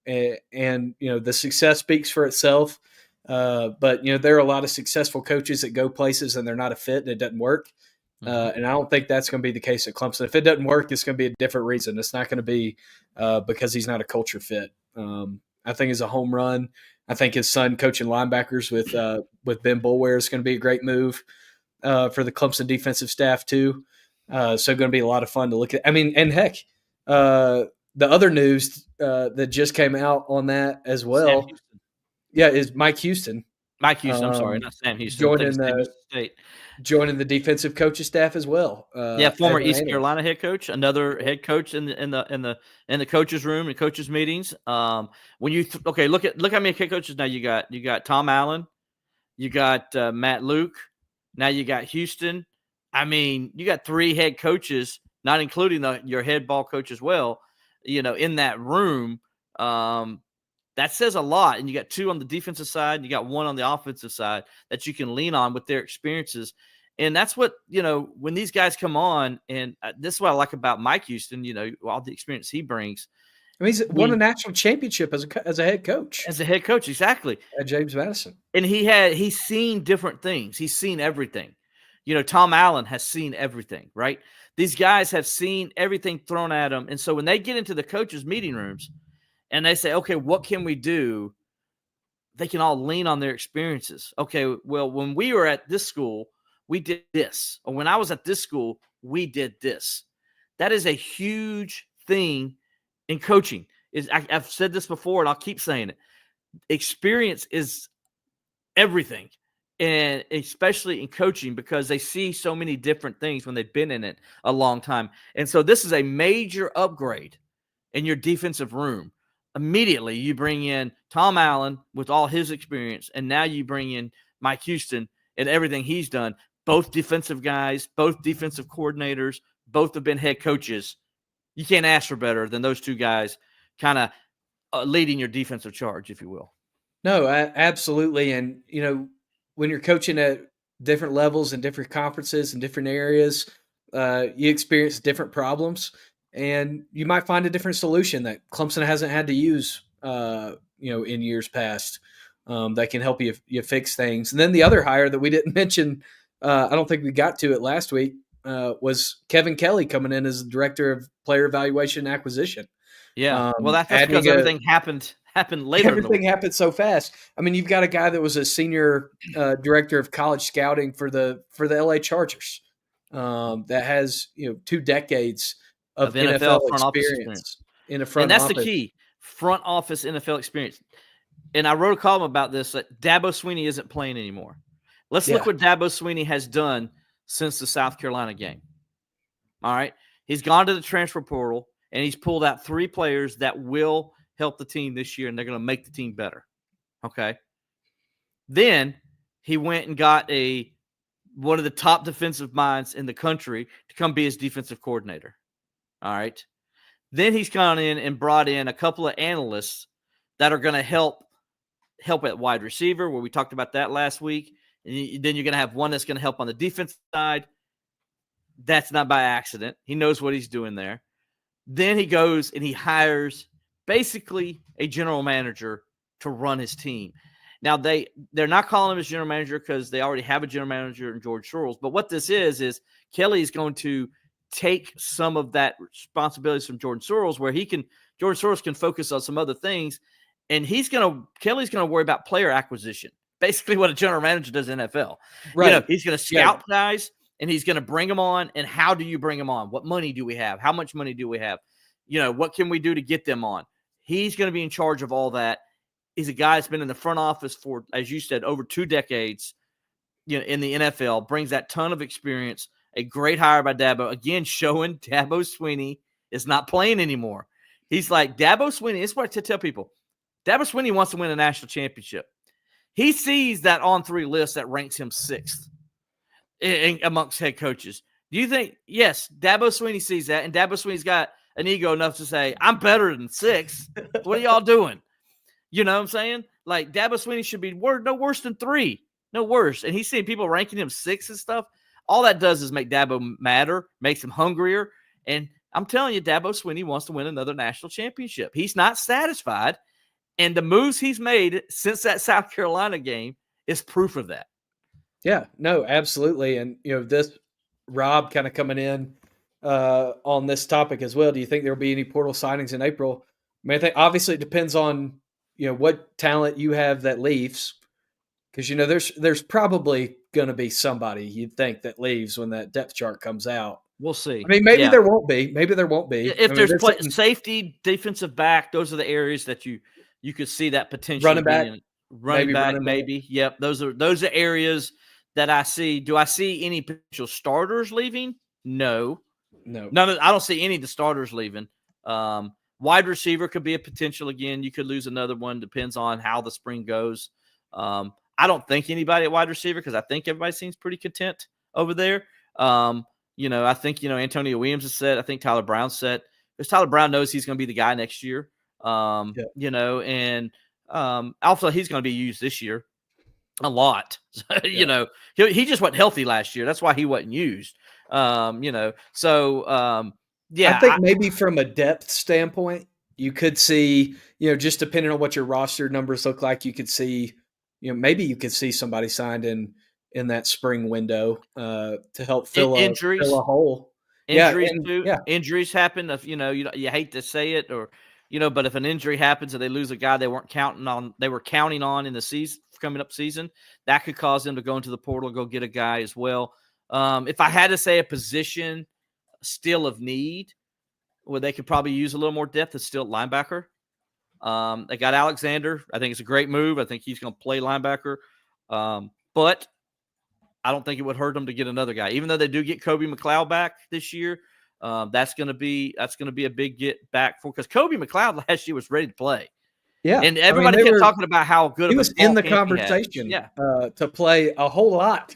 And the success speaks for itself. But there are a lot of successful coaches that go places and they're not a fit and it doesn't work. And I don't think that's going to be the case at Clemson. If it doesn't work, it's going to be a different reason. It's not going to be because he's not a culture fit. I think it's a home run. I think his son coaching linebackers with Ben Boulware is going to be a great move for the Clemson defensive staff too. So going to be a lot of fun to look at. I mean, and heck, the other news that just came out on that as well, is Mike Houston. Mike Houston, I'm sorry, not Sam Houston. Joining the defensive coach's staff as well. Former East Carolina head coach, another head coach in the coaches room and coaches meetings. When you look how many head coaches now you got Tom Allen, you got Matt Luke, now you got Houston. I mean, you got 3 head coaches, not including your head ball coach as well. In that room. That says a lot. And you got 2 on the defensive side, and you got 1 on the offensive side that you can lean on with their experiences. And that's what, when these guys come on, and this is what I like about Mike Houston, all the experience he brings. I mean, he's won a national championship as a head coach. As a head coach, exactly. At James Madison. And he's seen different things. He's seen everything. Tom Allen has seen everything, right? These guys have seen everything thrown at them. And so when they get into the coaches' meeting rooms, and they say, okay, what can we do? They can all lean on their experiences. Okay, well, when we were at this school, we did this. Or when I was at this school, we did this. That is a huge thing in coaching. I've said this before, and I'll keep saying it. Experience is everything, and especially in coaching, because they see so many different things when they've been in it a long time. And so this is a major upgrade in your defensive room. Immediately, you bring in Tom Allen with all his experience, and now you bring in Mike Houston and everything he's done. Both defensive guys, both defensive coordinators, both have been head coaches. You can't ask for better than those 2 guys kind of leading your defensive charge, if you will. No, absolutely. And, when you're coaching at different levels and different conferences and different areas, you experience different problems. And you might find a different solution that Clemson hasn't had to use, in years past, that can help you fix things. And then the other hire that we didn't mention, I don't think we got to it last week, was Kevin Kelly coming in as the director of player evaluation and acquisition. Yeah, well, that's because everything happened later. Everything happened so fast. I mean, you've got a guy that was a senior director of college scouting for the LA Chargers, that has 2 decades of NFL experience in a front office. And that's the key, front office NFL experience. And I wrote a column about this, that Dabo Swinney isn't playing anymore. Let's look what Dabo Swinney has done since the South Carolina game. All right. He's gone to the transfer portal, and he's pulled out 3 players that will help the team this year, and they're going to make the team better. Okay. Then he went and got one of the top defensive minds in the country to come be his defensive coordinator. All right. Then he's gone in and brought in a couple of analysts that are going to help at wide receiver, where we talked about that last week. And then you're going to have one that's going to help on the defense side. That's not by accident. He knows what he's doing there. Then he goes and he hires basically a general manager to run his team. Now, they're not calling him as general manager because they already have a general manager in George Soros. But what this is Kelly is going to take some of that responsibilities from Jordan Soros, where Jordan Soros can focus on some other things, and Kelly's gonna worry about player acquisition. Basically, what a general manager does in NFL. Right. He's gonna scout guys, and he's gonna bring them on. And how do you bring them on? What money do we have? How much money do we have? What can we do to get them on? He's gonna be in charge of all that. He's a guy that's been in the front office for, as you said, over 2 decades. In the NFL, brings that ton of experience. A great hire by Dabo. Again, showing Dabo Swinney is not playing anymore. He's like, Dabo Swinney, this is what I tell people. Dabo Swinney wants to win a national championship. He sees that on-3 list that ranks him 6th amongst head coaches. Do you think, yes, Dabo Swinney sees that, and Dabo Swinney's got an ego enough to say, I'm better than 6. What are y'all doing? You know what I'm saying? Like, Dabo Swinney should be no worse than 3. No worse. And he's seeing people ranking him 6 and stuff. All that does is make Dabo madder, makes him hungrier. And I'm telling you, Dabo Swinney wants to win another national championship. He's not satisfied. And the moves he's made since that South Carolina game is proof of that. Yeah, no, absolutely. And, this Rob kind of coming in on this topic as well. Do you think there will be any portal signings in April? I mean, I think obviously it depends on, what talent you have that leaves. Because, there's probably going to be somebody you'd think that leaves when that depth chart comes out. We'll see. I mean, maybe there won't be. Maybe there won't be. If there's safety, defensive back, those are the areas that you could see that potential. Running back. Running back, maybe. Yep. Those are areas that I see. Do I see any potential starters leaving? No. I don't see any of the starters leaving. Wide receiver could be a potential again. You could lose another one. Depends on how the spring goes. I don't think anybody at wide receiver, because I think everybody seems pretty content over there. I think, Antonio Williams is set. I think Tyler Brown's set. Because Tyler Brown knows he's going to be the guy next year. Also he's going to be used this year a lot. He just wasn't healthy last year. That's why he wasn't used. I think maybe from a depth standpoint, you could see, just depending on what your roster numbers look like, you could see, maybe you could see somebody signed in that spring window to help fill a hole. Injuries too. Yeah. Injuries happen. If you hate to say it, or but if an injury happens and they lose a guy they were counting on in the season, coming up season, that could cause them to go into the portal and go get a guy as well. If I had to say a position still of need where they could probably use a little more depth, is still linebacker. They got Alexander. I think it's a great move. I think he's going to play linebacker. But I don't think it would hurt them to get another guy, even though they do get Kobe McLeod back this year. That's going to be a big get back for, because Kobe McLeod last year was ready to play. Yeah, and everybody kept talking about how good he was in the conversation. To play a whole lot,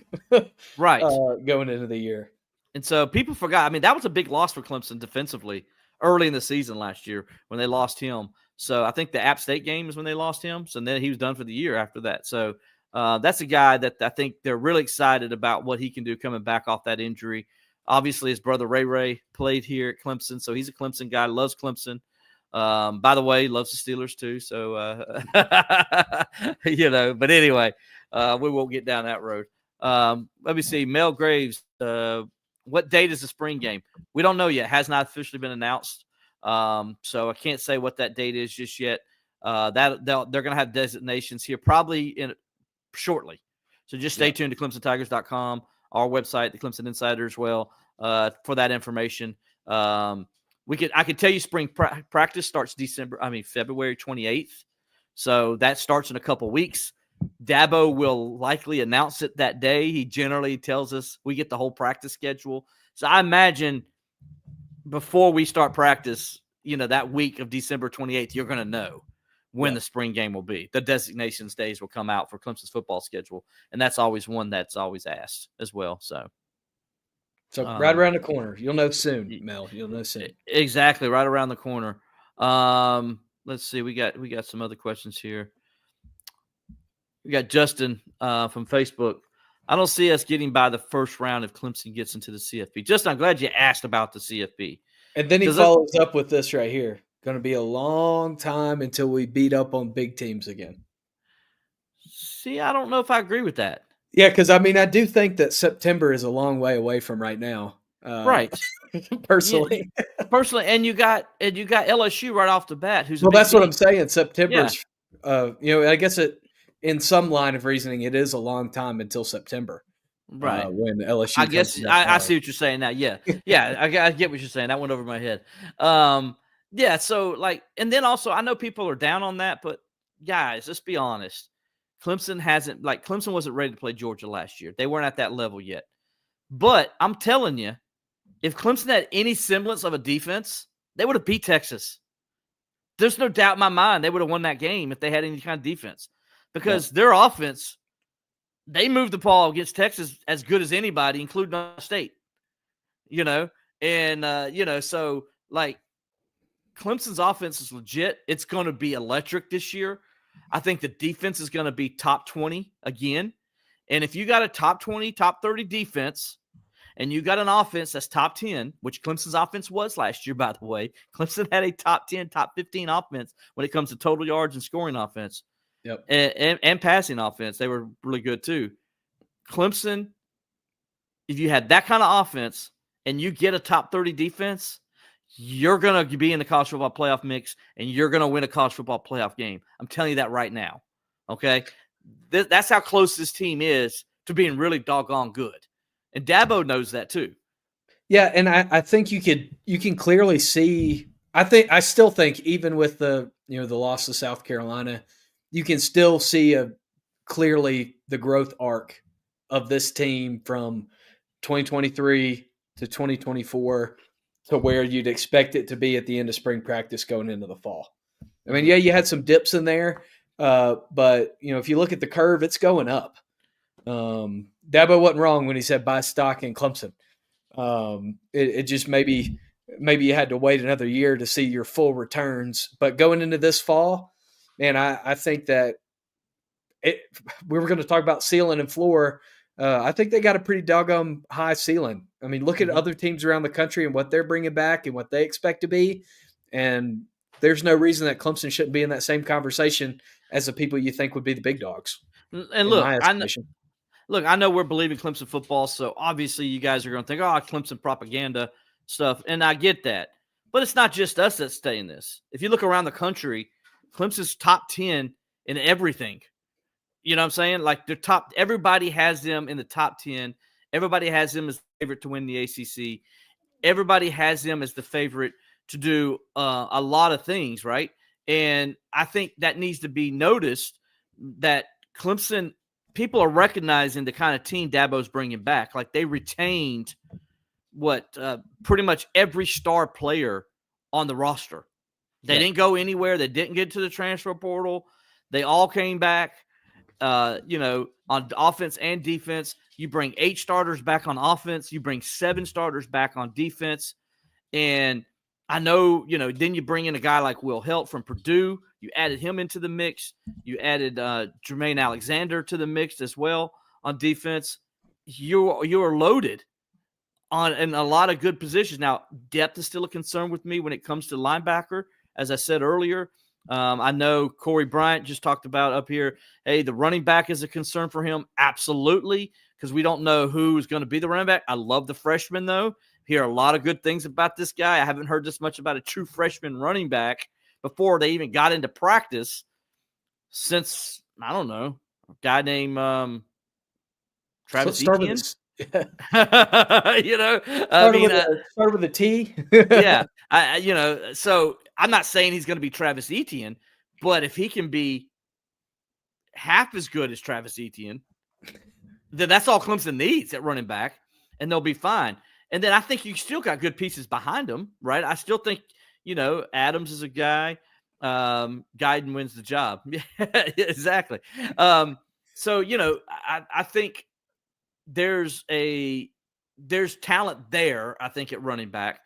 right, going into the year. And so people forgot. I mean, that was a big loss for Clemson defensively early in the season last year when they lost him. So I think the App State game is when they lost him. So then he was done for the year after that. So that's a guy that I think they're really excited about what he can do coming back off that injury. Obviously, his brother Ray played here at Clemson, so he's a Clemson guy, loves Clemson. By the way, loves the Steelers too. So, but anyway, we won't get down that road. Let me see. Mel Graves, what date is the spring game? We don't know yet. Has not officially been announced. So I can't say what that date is just yet. They're going to have designations here probably shortly. So just stay tuned to ClemsonTigers.com, our website, the Clemson Insider as well, for that information. I could tell you spring practice starts February 28th. So that starts in a couple weeks. Dabo will likely announce it that day. He generally tells us we get the whole practice schedule. So I imagine before we start practice, that week of December 28th, you're going to know when the spring game will be. The designations days will come out for Clemson's football schedule. And that's always one that's always asked as well. So right around the corner. You'll know soon, Mel. You'll know soon. Exactly. Right around the corner. Let's see. We got some other questions here. We got Justin from Facebook. I don't see us getting by the first round if Clemson gets into the CFP. Justin, I'm glad you asked about the CFP. And then he follows up with this right here. Going to be a long time until we beat up on big teams again. See, I don't know if I agree with that. Yeah, because, I do think that September is a long way away from right now. Right. personally. Personally, and you got LSU right off the bat, who's a Well, big that's what team. I'm saying. Yeah. September's, I guess in some line of reasoning, it is a long time until September, Right. when LSU I comes guess to I North see what you're saying now. Yeah. Yeah. I get what you're saying. That went over my head. Yeah. So, like, and then also, I know people are down on that, but guys, let's be honest. Clemson wasn't ready to play Georgia last year. They weren't at that level yet. But I'm telling you, if Clemson had any semblance of a defense, they would have beat Texas. There's no doubt in my mind they would have won that game if they had any kind of defense, because their offense, they moved the ball against Texas as good as anybody, including Ohio State. So, like, Clemson's offense is legit. It's going to be electric this year. I think the defense is going to be top 20 again. And if you got a top 20, top 30 defense, and you got an offense that's top 10, which Clemson's offense was last year, by the way. Clemson had a top 10, top 15 offense when it comes to total yards and scoring offense. Yep. And passing offense. They were really good too. Clemson, if you had that kind of offense and you get a top 30 defense, you're going to be in the college football playoff mix, and you're going to win a college football playoff game. I'm telling you that right now. Okay? That's how close this team is to being really doggone good. And Dabo knows that too. Yeah, and I think you can clearly see. I still think, even with the loss to South Carolina, you can still see clearly the growth arc of this team from 2023 to 2024 to where you'd expect it to be at the end of spring practice going into the fall. I mean, yeah, you had some dips in there, but if you look at the curve, it's going up. Dabo wasn't wrong when he said buy stock in Clemson. It just maybe you had to wait another year to see your full returns. But going into this fall, man, I think that we were going to talk about ceiling and floor. I think they got a pretty doggone high ceiling. I mean, look at other teams around the country and what they're bringing back and what they expect to be. And there's no reason that Clemson shouldn't be in that same conversation as the people you think would be the big dogs. And look, I know we're believing Clemson football, so obviously you guys are going to think, Clemson propaganda stuff, and I get that. But it's not just us that's saying this. If you look around the country, Clemson's top 10 in everything. You know what I'm saying? Like, they're top. Everybody has them in the top 10. Everybody has them as the favorite to win the ACC. Everybody has them as the favorite to do a lot of things, right? And I think that needs to be noticed, that Clemson – people are recognizing the kind of team Dabo's bringing back. Like, they retained pretty much every star player on the roster. They didn't go anywhere. They didn't get to the transfer portal. They all came back, on offense and defense. You bring 8 starters back on offense. You bring 7 starters back on defense. And I know, then you bring in a guy like Will Helt from Purdue. You added him into the mix. You added Jermaine Alexander to the mix as well on defense. You are loaded in a lot of good positions. Now, depth is still a concern with me when it comes to linebacker, as I said earlier. I know Corey Bryant just talked about up here, hey, the running back is a concern for him. Absolutely, because we don't know who's going to be the running back. I love the freshman, though. Hear a lot of good things about this guy. I haven't heard this much about a true freshman running back before they even got into practice since, I don't know, a guy named Travis Etienne. Start with a T. Yeah. So I'm not saying he's going to be Travis Etienne, but if he can be half as good as Travis Etienne, then that's all Clemson needs at running back, and they'll be fine. And then I think you still got good pieces behind him, right? I still think, Adams is a guy. Guyton wins the job. Exactly. So, I think there's talent there, I think, at running back,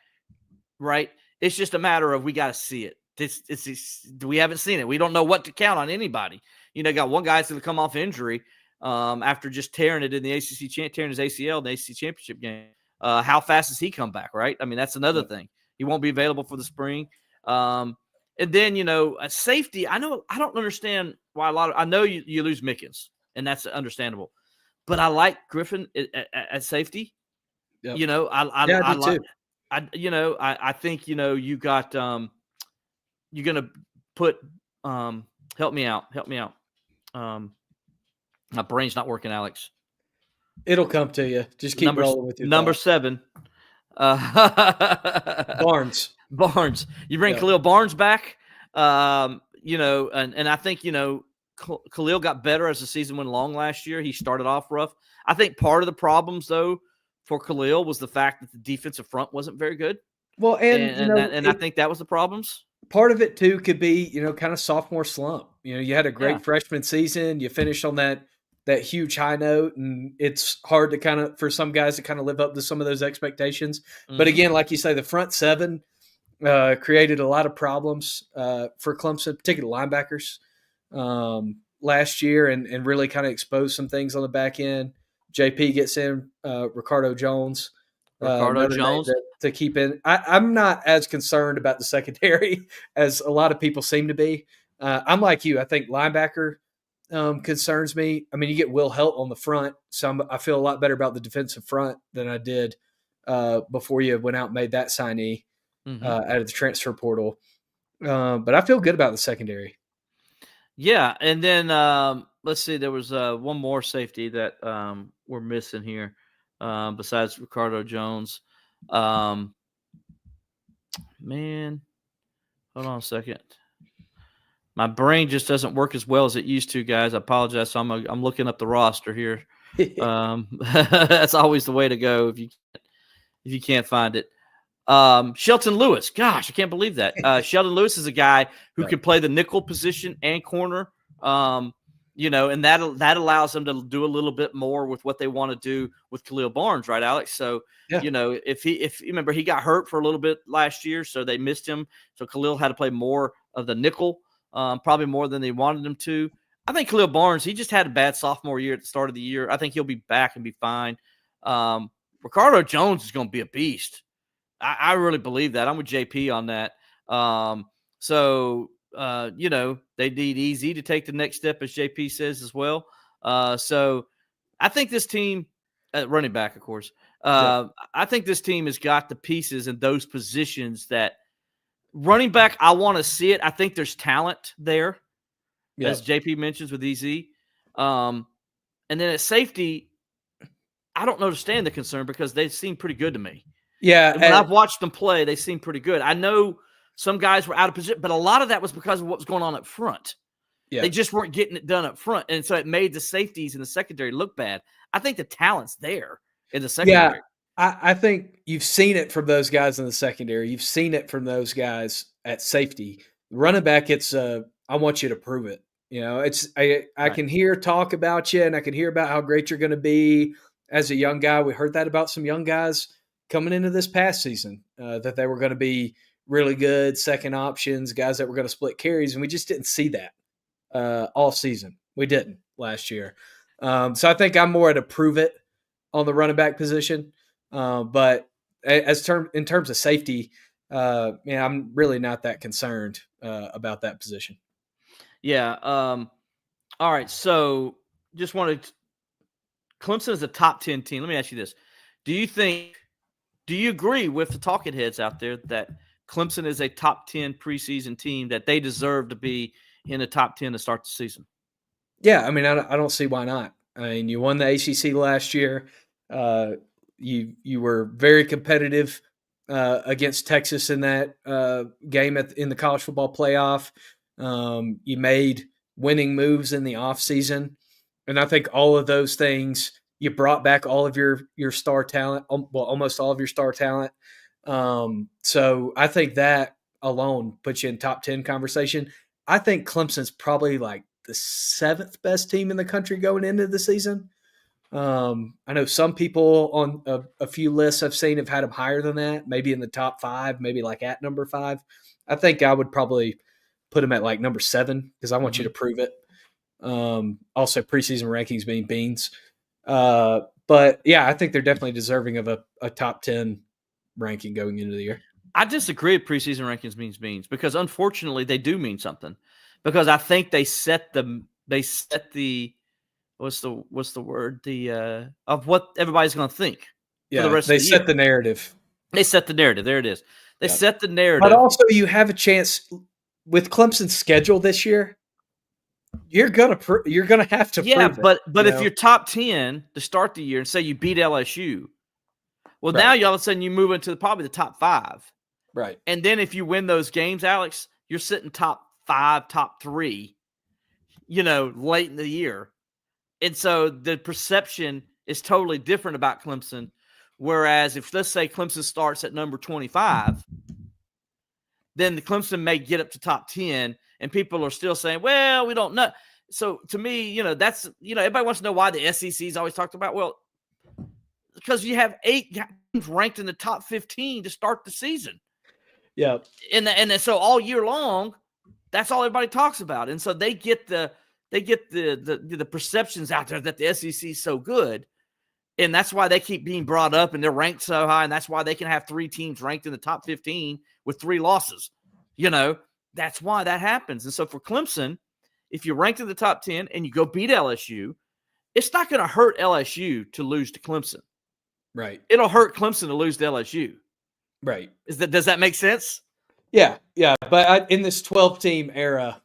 right? It's just a matter of we got to see it. We haven't seen it. We don't know what to count on anybody. Got one guy that's going to come off injury after just tearing it in the ACC, tearing his ACL in the ACC championship game. How fast does he come back, right? I mean, that's another thing. He won't be available for the spring. And then, a safety, I don't understand why I know you lose Mickens, and that's understandable. But I like Griffin at safety. Yep. I think you got you're gonna put help me out. My brain's not working, Alex. It'll come to you. Just keep rolling with your Number thought. 7. Barnes. Barnes. You bring Yeah. Khalil Barnes back. And I think Khalil got better as the season went along last year. He started off rough. I think part of the problems though for Khalil was the fact that the defensive front wasn't very good. Well, And I think that was the problems. Part of it too could be, kind of sophomore slump. You had a great Yeah. freshman season. You finished on that huge high note, and it's hard to for some guys to kind of live up to some of those expectations. Mm-hmm. But again, like you say, the front seven created a lot of problems for Clemson, particularly linebackers last year, and really kind of exposed some things on the back end. JP gets in Ricardo Jones. To keep in. I'm not as concerned about the secondary as a lot of people seem to be. I'm like you. I think linebacker concerns me. I mean, you get Will Helt on the front, so I feel a lot better about the defensive front than I did before you went out and made that signee out of the transfer portal. But I feel good about the secondary. Yeah, and then let's see. There was one more safety that we're missing here besides Ricardo Jones. Man, hold on a second. My brain just doesn't work as well as it used to, guys. I apologize. So I'm looking up the roster here. That's always the way to go if you can't find it. Shelton Lewis. Gosh, I can't believe that. Shelton Lewis is a guy who can play the nickel position and corner. And that allows them to do a little bit more with what they want to do with Khalil Barnes, right, Alex? So, if you remember, he got hurt for a little bit last year, so they missed him. So Khalil had to play more of the nickel, probably more than they wanted him to. I think Khalil Barnes, he just had a bad sophomore year at the start of the year. I think he'll be back and be fine. Ricardo Jones is going to be a beast. I really believe that. I'm with JP on that. They need easy to take the next step, as JP says as well. So I think this team, running back, of course, I think this team has got the pieces in those positions that running back, I want to see it. I think there's talent there, as JP mentions with EZ. And then at safety, I don't understand the concern because they seem pretty good to me. Yeah. And when I've watched them play, they seem pretty good. I know some guys were out of position, but a lot of that was because of what was going on up front. Yeah. They just weren't getting it done up front. And so it made the safeties in the secondary look bad. I think the talent's there in the secondary. Yeah, I think you've seen it from those guys in the secondary. You've seen it from those guys at safety. Running back, it's I want you to prove it. I can hear talk about you, and I can hear about how great you're going to be as a young guy. We heard that about some young guys coming into this past season, that they were going to be really good second options, guys that were going to split carries, and we just didn't see that all season. We didn't last year. So I think I'm more at a prove it on the running back position. But in terms of safety, I'm really not that concerned about that position. Yeah. All right. So just wanted Clemson is a top 10 team. Let me ask you this. Do you agree with the talking heads out there that Clemson is a top 10 preseason team, that they deserve to be in the top 10 to start the season? Yeah. I mean, I don't see why not. I mean, you won the ACC last year. You were very competitive against Texas in that game in the college football playoff. You made winning moves in the offseason. And I think all of those things, you brought back all of your star talent, almost all of your star talent. So I think that alone puts you in top 10 conversation. I think Clemson's probably like the 7th best team in the country going into the season. I know some people on a few lists I've seen have had them higher than that, maybe in the top 5, maybe like at number 5. I think I would probably put them at like number 7 because I want you to prove it. Also, preseason rankings being beans. But yeah, I think they're definitely deserving of a top 10 ranking going into the year. I disagree with preseason rankings means beans because unfortunately they do mean something, because I think they set the what's the word? Of what everybody's going to think. Yeah, for the rest they of the set year. the narrative. They set the narrative. There it is. They Yeah. set the narrative. But also, you have a chance with Clemson's schedule this year. You're gonna have to prove it. But if you're top 10 to start the year and say you beat LSU, well, now you all of a sudden you move into probably the top 5. Right. And then if you win those games, Alex, you're sitting top 5, top 3, late in the year. And so the perception is totally different about Clemson. Whereas if, let's say, Clemson starts at number 25, then the Clemson may get up to top 10 and people are still saying, well, we don't know. So to me, that's, everybody wants to know why the SEC is always talked about. Well, because you have 8 games ranked in the top 15 to start the season. Yeah. And so all year long, that's all everybody talks about. And so they get the perceptions out there that the SEC is so good. And that's why they keep being brought up and they're ranked so high. And that's why they can have 3 teams ranked in the top 15 with 3 losses. That's why that happens. And so for Clemson, if you're ranked in the top 10 and you go beat LSU, it's not going to hurt LSU to lose to Clemson. Right. It'll hurt Clemson to lose to LSU. Right. Does that make sense? Yeah. Yeah. But in this 12-team era,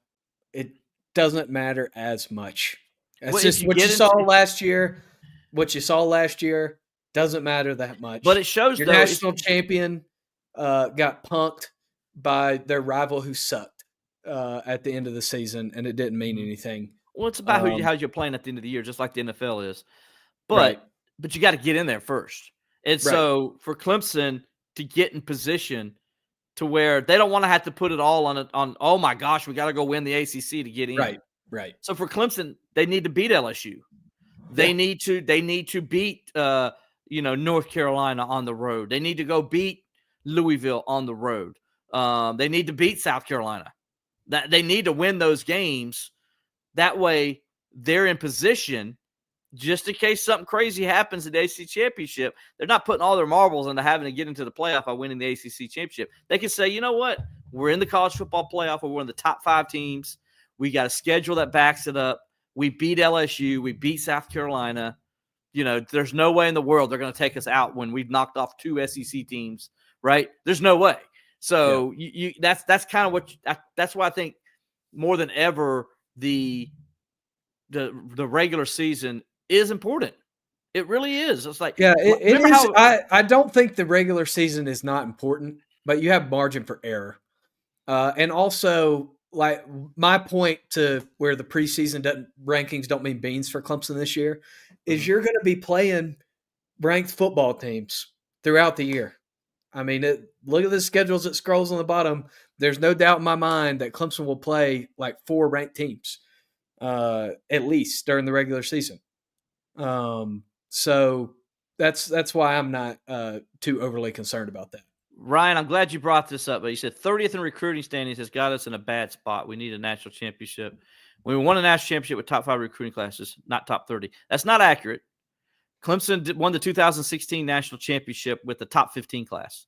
it doesn't matter as much. It's just what you saw last year. What you saw last year doesn't matter that much. But it shows your national champion got punked by their rival who sucked at the end of the season, and it didn't mean anything. Well, it's about how you're playing at the end of the year, just like the NFL is. But you got to get in there first. And so for Clemson to get in position to where they don't want to have to put it all on oh my gosh, we got to go win the ACC to get in. Right. So for Clemson, they need to beat LSU. They need to beat North Carolina on the road. They need to go beat Louisville on the road. They need to beat South Carolina. That they need to win those games. That way they're in position just in case something crazy happens at the ACC championship. They're not putting all their marbles into having to get into the playoff by winning the ACC championship. They can say, you know what? We're in the college football playoff. We're one of the top 5 teams. We got a schedule that backs it up. We beat LSU. We beat South Carolina. There's no way in the world they're going to take us out when we've knocked off 2 SEC teams, right? There's no way. So that's kind of what that's why I think more than ever the regular season is important. It really is. It's like it is. I don't think the regular season is not important, but you have margin for error, and also. Like my point to where the preseason rankings don't mean beans for Clemson this year is you're going to be playing ranked football teams throughout the year. I mean, look at the schedules that scrolls on the bottom. There's no doubt in my mind that Clemson will play like 4 ranked teams at least during the regular season. So that's why I'm not too overly concerned about that. Ryan, I'm glad you brought this up, but you said 30th in recruiting standings has got us in a bad spot. We need a national championship. We won a national championship with top 5 recruiting classes, not top 30. That's not accurate. Clemson won the 2016 national championship with the top 15 class.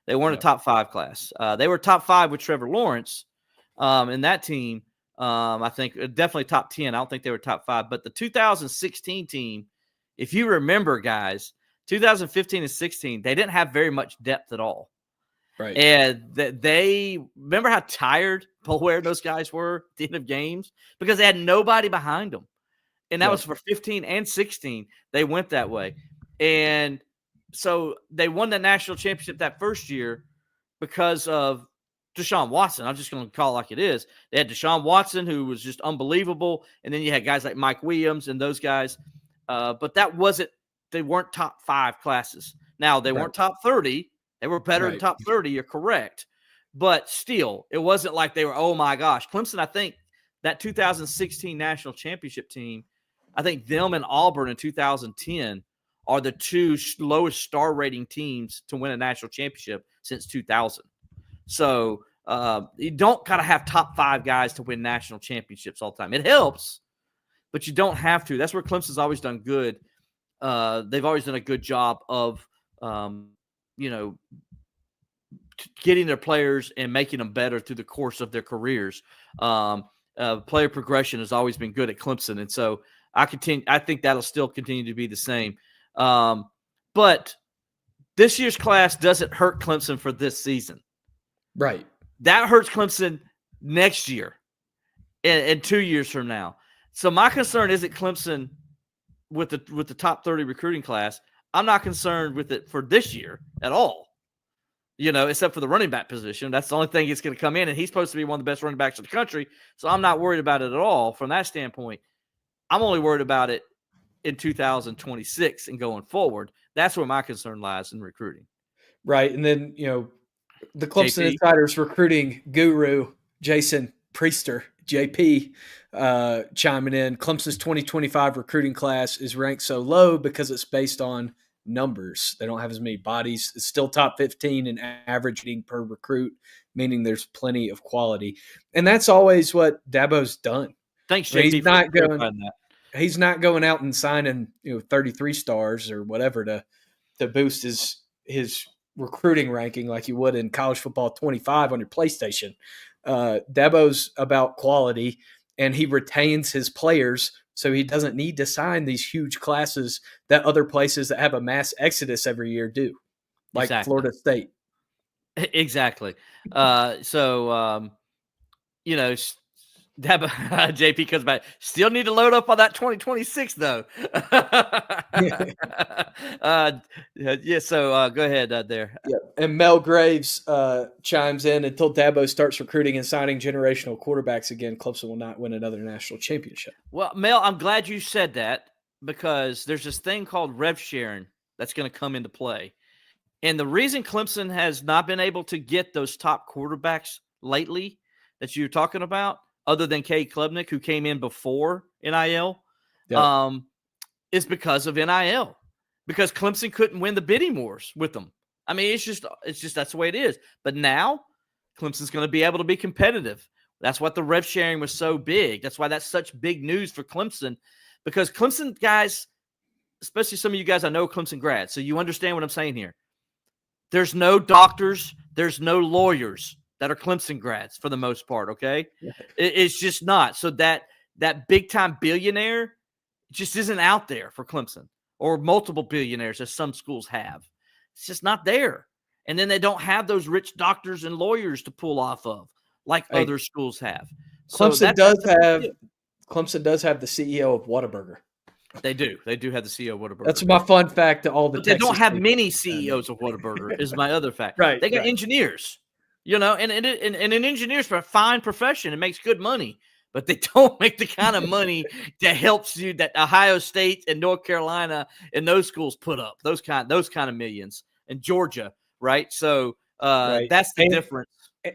They weren't a top 5 class. They were top 5 with Trevor Lawrence in that team. I think definitely top 10. I don't think they were top 5. But the 2016 team, if you remember, guys, 2015 and 16, they didn't have very much depth at all. Right. And they remember how tired Polware those guys were at the end of games because they had nobody behind them. And that was for 15 and 16. They went that way. And so they won the national championship that first year because of Deshaun Watson. I'm just going to call it like it is. They had Deshaun Watson, who was just unbelievable. And then you had guys like Mike Williams and those guys. But they weren't top 5 classes. Now, they weren't top 30. They were better than top 30. You're correct. But still, it wasn't like they were, oh, my gosh. Clemson, I think that 2016 national championship team, I think them and Auburn in 2010 are the 2 lowest star rating teams to win a national championship since 2000. So you don't kind of have top 5 guys to win national championships all the time. It helps, but you don't have to. That's where Clemson's always done good. They've always done a good job of, getting their players and making them better through the course of their careers. Player progression has always been good at Clemson. And so I think that'll still continue to be the same. But this year's class doesn't hurt Clemson for this season. Right. That hurts Clemson next year and 2 years from now. So my concern isn't Clemson with the top 30 recruiting class. I'm not concerned with it for this year at all, except for the running back position. That's the only thing that's going to come in, and he's supposed to be one of the best running backs in the country. So I'm not worried about it at all from that standpoint. I'm only worried about it in 2026 and going forward. That's where my concern lies in recruiting. Right. And then, the Clemson JP. Insiders recruiting guru, Jason Priester, JP, chiming in. Clemson's 2025 recruiting class is ranked so low because it's based on numbers. They don't have as many bodies. It's still top 15 in averaging per recruit, meaning there's plenty of quality. And that's always what Dabo's done. Thanks, JP. He's not going out and signing, 33 stars or whatever to boost his recruiting ranking like you would in college football 25 on your PlayStation. Dabo's about quality, and he retains his players, so he doesn't need to sign these huge classes that other places that have a mass exodus every year do, like Exactly. Florida State. Exactly. JP comes back. Still need to load up on that 2026 though. So go ahead there. Yeah. And Mel Graves chimes in, until Dabo starts recruiting and signing generational quarterbacks again, Clemson will not win another national championship. Well, Mel, I'm glad you said that, because there's this thing called rev sharing that's going to come into play. And the reason Clemson has not been able to get those top quarterbacks lately that you're talking about, other than Cade Klubnik, who came in before NIL, is because of NIL. Because Clemson couldn't win the bidding wars with them. I mean, it's just that's the way it is. But now Clemson's going to be able to be competitive. That's what the rev sharing was so big. That's why that's such big news for Clemson, because Clemson guys, especially some of you guys I know Clemson grads, so you understand what I'm saying here. There's no doctors, there's no lawyers that are Clemson grads for the most part, okay? Yeah. It's just not. So that big-time billionaire just isn't out there for Clemson, or multiple billionaires as some schools have. It's just not there. And then they don't have those rich doctors and lawyers to pull off of like other schools have. Clemson does have the CEO of Whataburger. They do. They do have the CEO of Whataburger. That's my fun fact to all the But they don't have many CEOs of Whataburger is my other fact. Right. They got engineers, and an engineer's a fine profession. It makes good money, but they don't make the kind of money that helps you that Ohio State and North Carolina and those schools put up, those kind of millions, and Georgia, right? So that's the difference.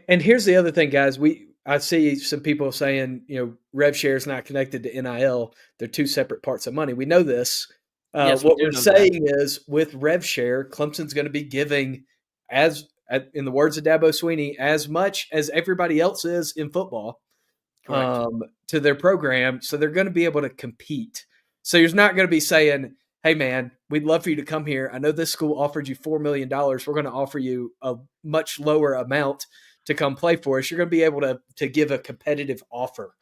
And here's the other thing, guys. I see some people saying, rev share is not connected to NIL. They're two separate parts of money. We know this. Yes, what we're saying is, with rev share, Clemson's going to be giving, in the words of Dabo Swinney, as much as everybody else is in football to their program. So they're going to be able to compete. So you're not going to be saying, hey, man, we'd love for you to come here. I know this school offered you $4 million. We're going to offer you a much lower amount to come play for us. You're going to be able to give a competitive offer.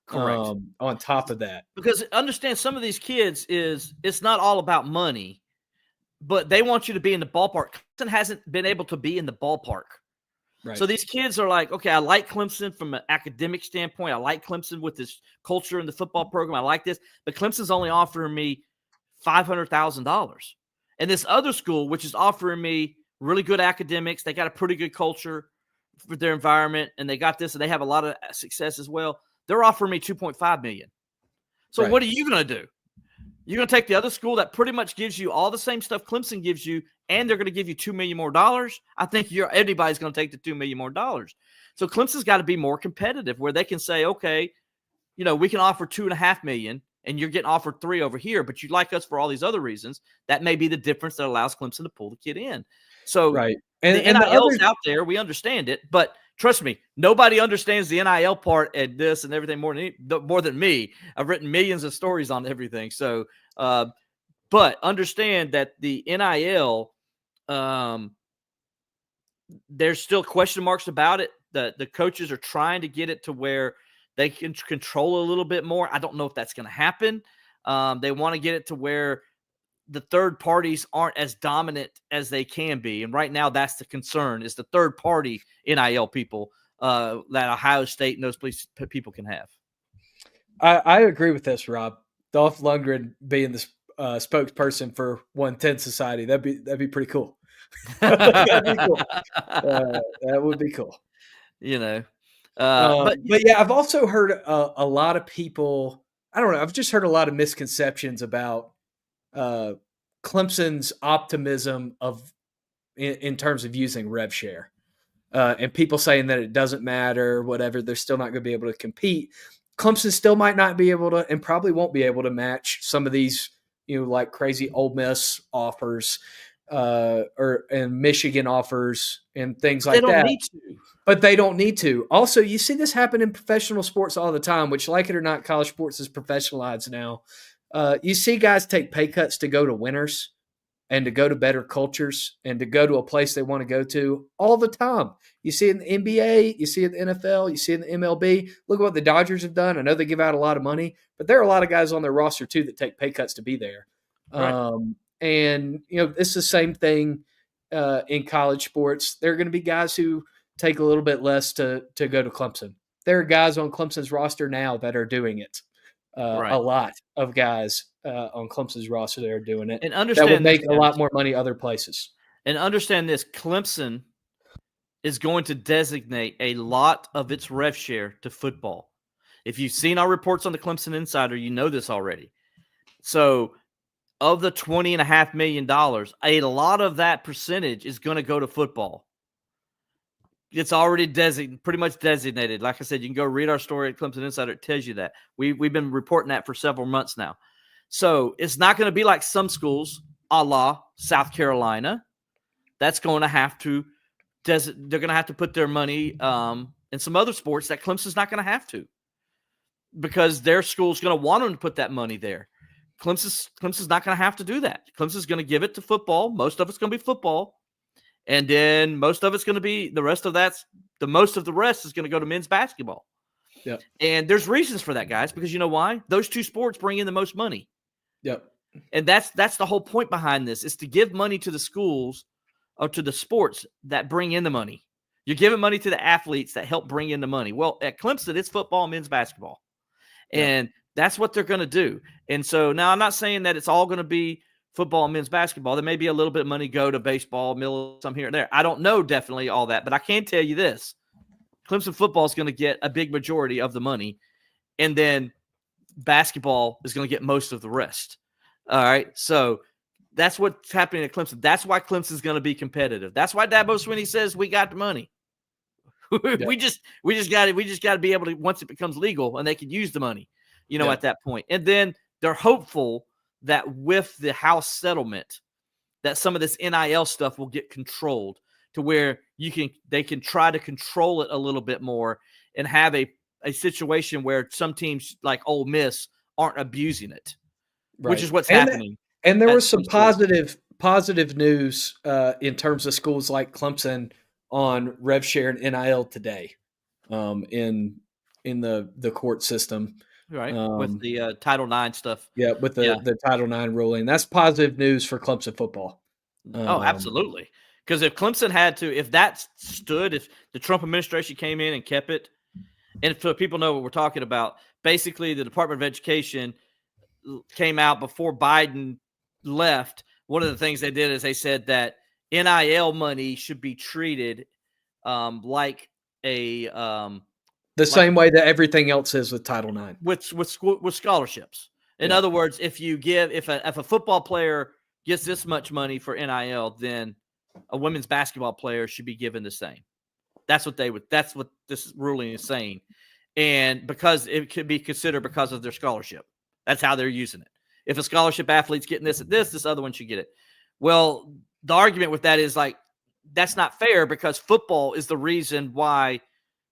Correct. On top of that. Because understand, some of these kids it's not all about money, but they want you to be in the ballpark. Clemson hasn't been able to be in the ballpark. Right. So these kids are like, okay, I like Clemson from an academic standpoint. I like Clemson with this culture in the football program. I like this. But Clemson's only offering me $500,000. And this other school, which is offering me really good academics, they got a pretty good culture for their environment, and they got this, and they have a lot of success as well. They're offering me $2.5 million. So What are you going to do? You're going to take the other school that pretty much gives you all the same stuff Clemson gives you, and they're going to give you $2 million more. I think everybody's going to take the $2 million more. So Clemson's got to be more competitive, where they can say, okay, we can offer $2.5 million, and you're getting offered $3 million over here, but you like us for all these other reasons. That may be the difference that allows Clemson to pull the kid in. So And the NIL's out there. We understand it, but trust me, nobody understands the NIL part and this and everything more than me. I've written millions of stories on everything. So, but understand that the NIL, there's still question marks about it. The coaches are trying to get it to where they can control a little bit more. I don't know if that's going to happen. They want to get it to where the third parties aren't as dominant as they can be. And right now that's the concern, is the third party NIL people that Ohio State and those people can have. I agree with this, Rob. Dolph Lundgren being the spokesperson for 110 Society, that'd be pretty cool. That'd be cool. That would be cool. But yeah, I've also heard a lot of people. I don't know. I've just heard a lot of misconceptions about Clemson's optimism in terms of using rev share, and people saying that it doesn't matter, whatever. They're still not going to be able to compete. Clemson still might not be able to, and probably won't be able to match some of these, like crazy Ole Miss offers, and Michigan offers and things like that. They don't need to. But they don't need to. Also, you see this happen in professional sports all the time, which, like it or not, college sports is professionalized now. You see guys take pay cuts to go to winners and to go to better cultures and to go to a place they want to go to all the time. You see it in the NBA, you see it in the NFL, you see it in the MLB. Look at what the Dodgers have done. I know they give out a lot of money, but there are a lot of guys on their roster too that take pay cuts to be there. Right. And it's the same thing in college sports. There are going to be guys who take a little bit less to go to Clemson. There are guys on Clemson's roster now that are doing it. Right. A lot of guys on Clemson's roster that are doing it. And understand that would make a lot more money other places. And understand this, Clemson is going to designate a lot of its rev share to football. If you've seen our reports on the Clemson Insider, you know this already. So of the $20.5 million, a lot of that percentage is going to go to football. It's already pretty much designated. Like I said, you can go read our story at Clemson Insider. It tells you that. We've been reporting that for several months now. So it's not going to be like some schools, a la South Carolina. That's going to have to they're going to have to put their money in some other sports that Clemson's not going to have to, because their school's going to want them to put that money there. Clemson's not going to have to do that. Clemson's going to give it to football. Most of it's going to be football. And then most of it's going to be most of the rest is going to go to men's basketball. Yep. And there's reasons for that, guys, because you know why? Those two sports bring in the most money. Yep. And that's the whole point behind this, is to give money to the schools or to the sports that bring in the money. You're giving money to the athletes that help bring in the money. Well, at Clemson, it's football and men's basketball. Yep. And that's what they're going to do. And so now I'm not saying that it's all going to be football and men's basketball. There may be a little bit of money go to baseball, some here and there. I don't know definitely all that, but I can tell you this. Clemson football is going to get a big majority of the money, and then basketball is going to get most of the rest. All right, so that's what's happening at Clemson. That's why Clemson's going to be competitive. That's why Dabo Swinney says we got the money. we just got to be able to, once it becomes legal and they can use the money, at that point. And then they're hopeful that with the House settlement, that some of this NIL stuff will get controlled to where they can try to control it a little bit more and have a situation where some teams like Ole Miss aren't abusing it, right, which is what's happening. And there was some positive news in terms of schools like Clemson on rev share and NIL today in the court system. Right, with the Title IX stuff. Yeah, with the Title IX ruling. That's positive news for Clemson football. Absolutely. Because if Clemson if that stood, if the Trump administration came in and kept it, and so people know what we're talking about, basically the Department of Education came out before Biden left. One of the things they did is they said that NIL money should be treated like a the same way that everything else is with Title IX, with scholarships. In other words, if a football player gets this much money for NIL, then a women's basketball player should be given the same. That's what this ruling is saying, and because it could be considered because of their scholarship, that's how they're using it. If a scholarship athlete's getting this other one should get it. Well, the argument with that is like that's not fair, because football is the reason why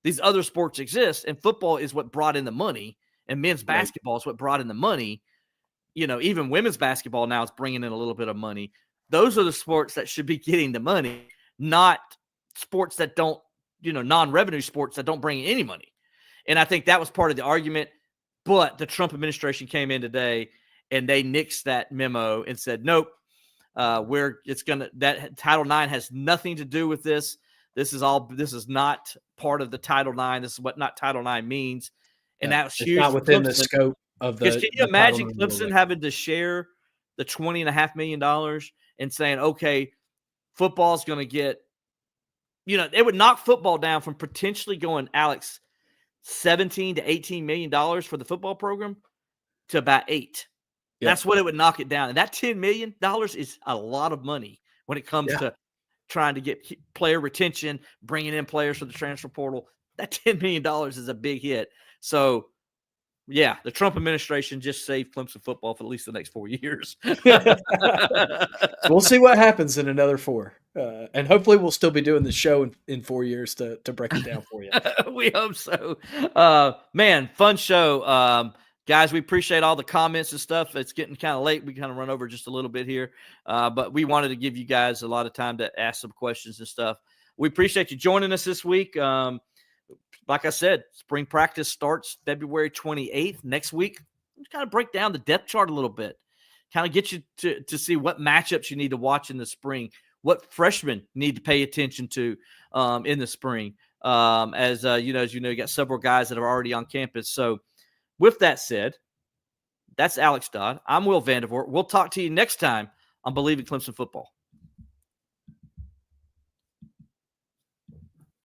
these other sports exist, and football is what brought in the money, and men's basketball is what brought in the money. Even women's basketball now is bringing in a little bit of money. Those are the sports that should be getting the money, not sports that don't, non-revenue sports that don't bring in any money. And I think that was part of the argument. But the Trump administration came in today and they nixed that memo and said, nope, that Title IX has nothing to do with this. This is not part of the Title IX. This is what not Title IX means. And that was It's huge not for within Clemson. the scope of Because the. can you the Title imagine IX Clemson rule. having to share the $20.5 million and saying, okay, football's going to get, it would knock football down from potentially going, Alex, $17 to $18 million for the football program to about $8 million. Yeah. That's what it would knock it down. And that $10 million is a lot of money when it comes to trying to get player retention, bringing in players for the transfer portal. That $10 million is a big hit. So, yeah, the Trump administration just saved Clemson football for at least the next 4 years. So we'll see what happens in another 4. And hopefully we'll still be doing the show in 4 years to break it down for you. We hope so. Man, fun show. Guys, we appreciate all the comments and stuff. It's getting kind of late. We kind of run over just a little bit here. But we wanted to give you guys a lot of time to ask some questions and stuff. We appreciate you joining us this week. Like I said, spring practice starts February 28th. Next week, we'll kind of break down the depth chart a little bit. Kind of get you to see what matchups you need to watch in the spring, what freshmen need to pay attention to in the spring. As you got several guys that are already on campus. So with that said, that's Alex Dodd. I'm Will Vandervort. We'll talk to you next time on Bleav in Clemson Football.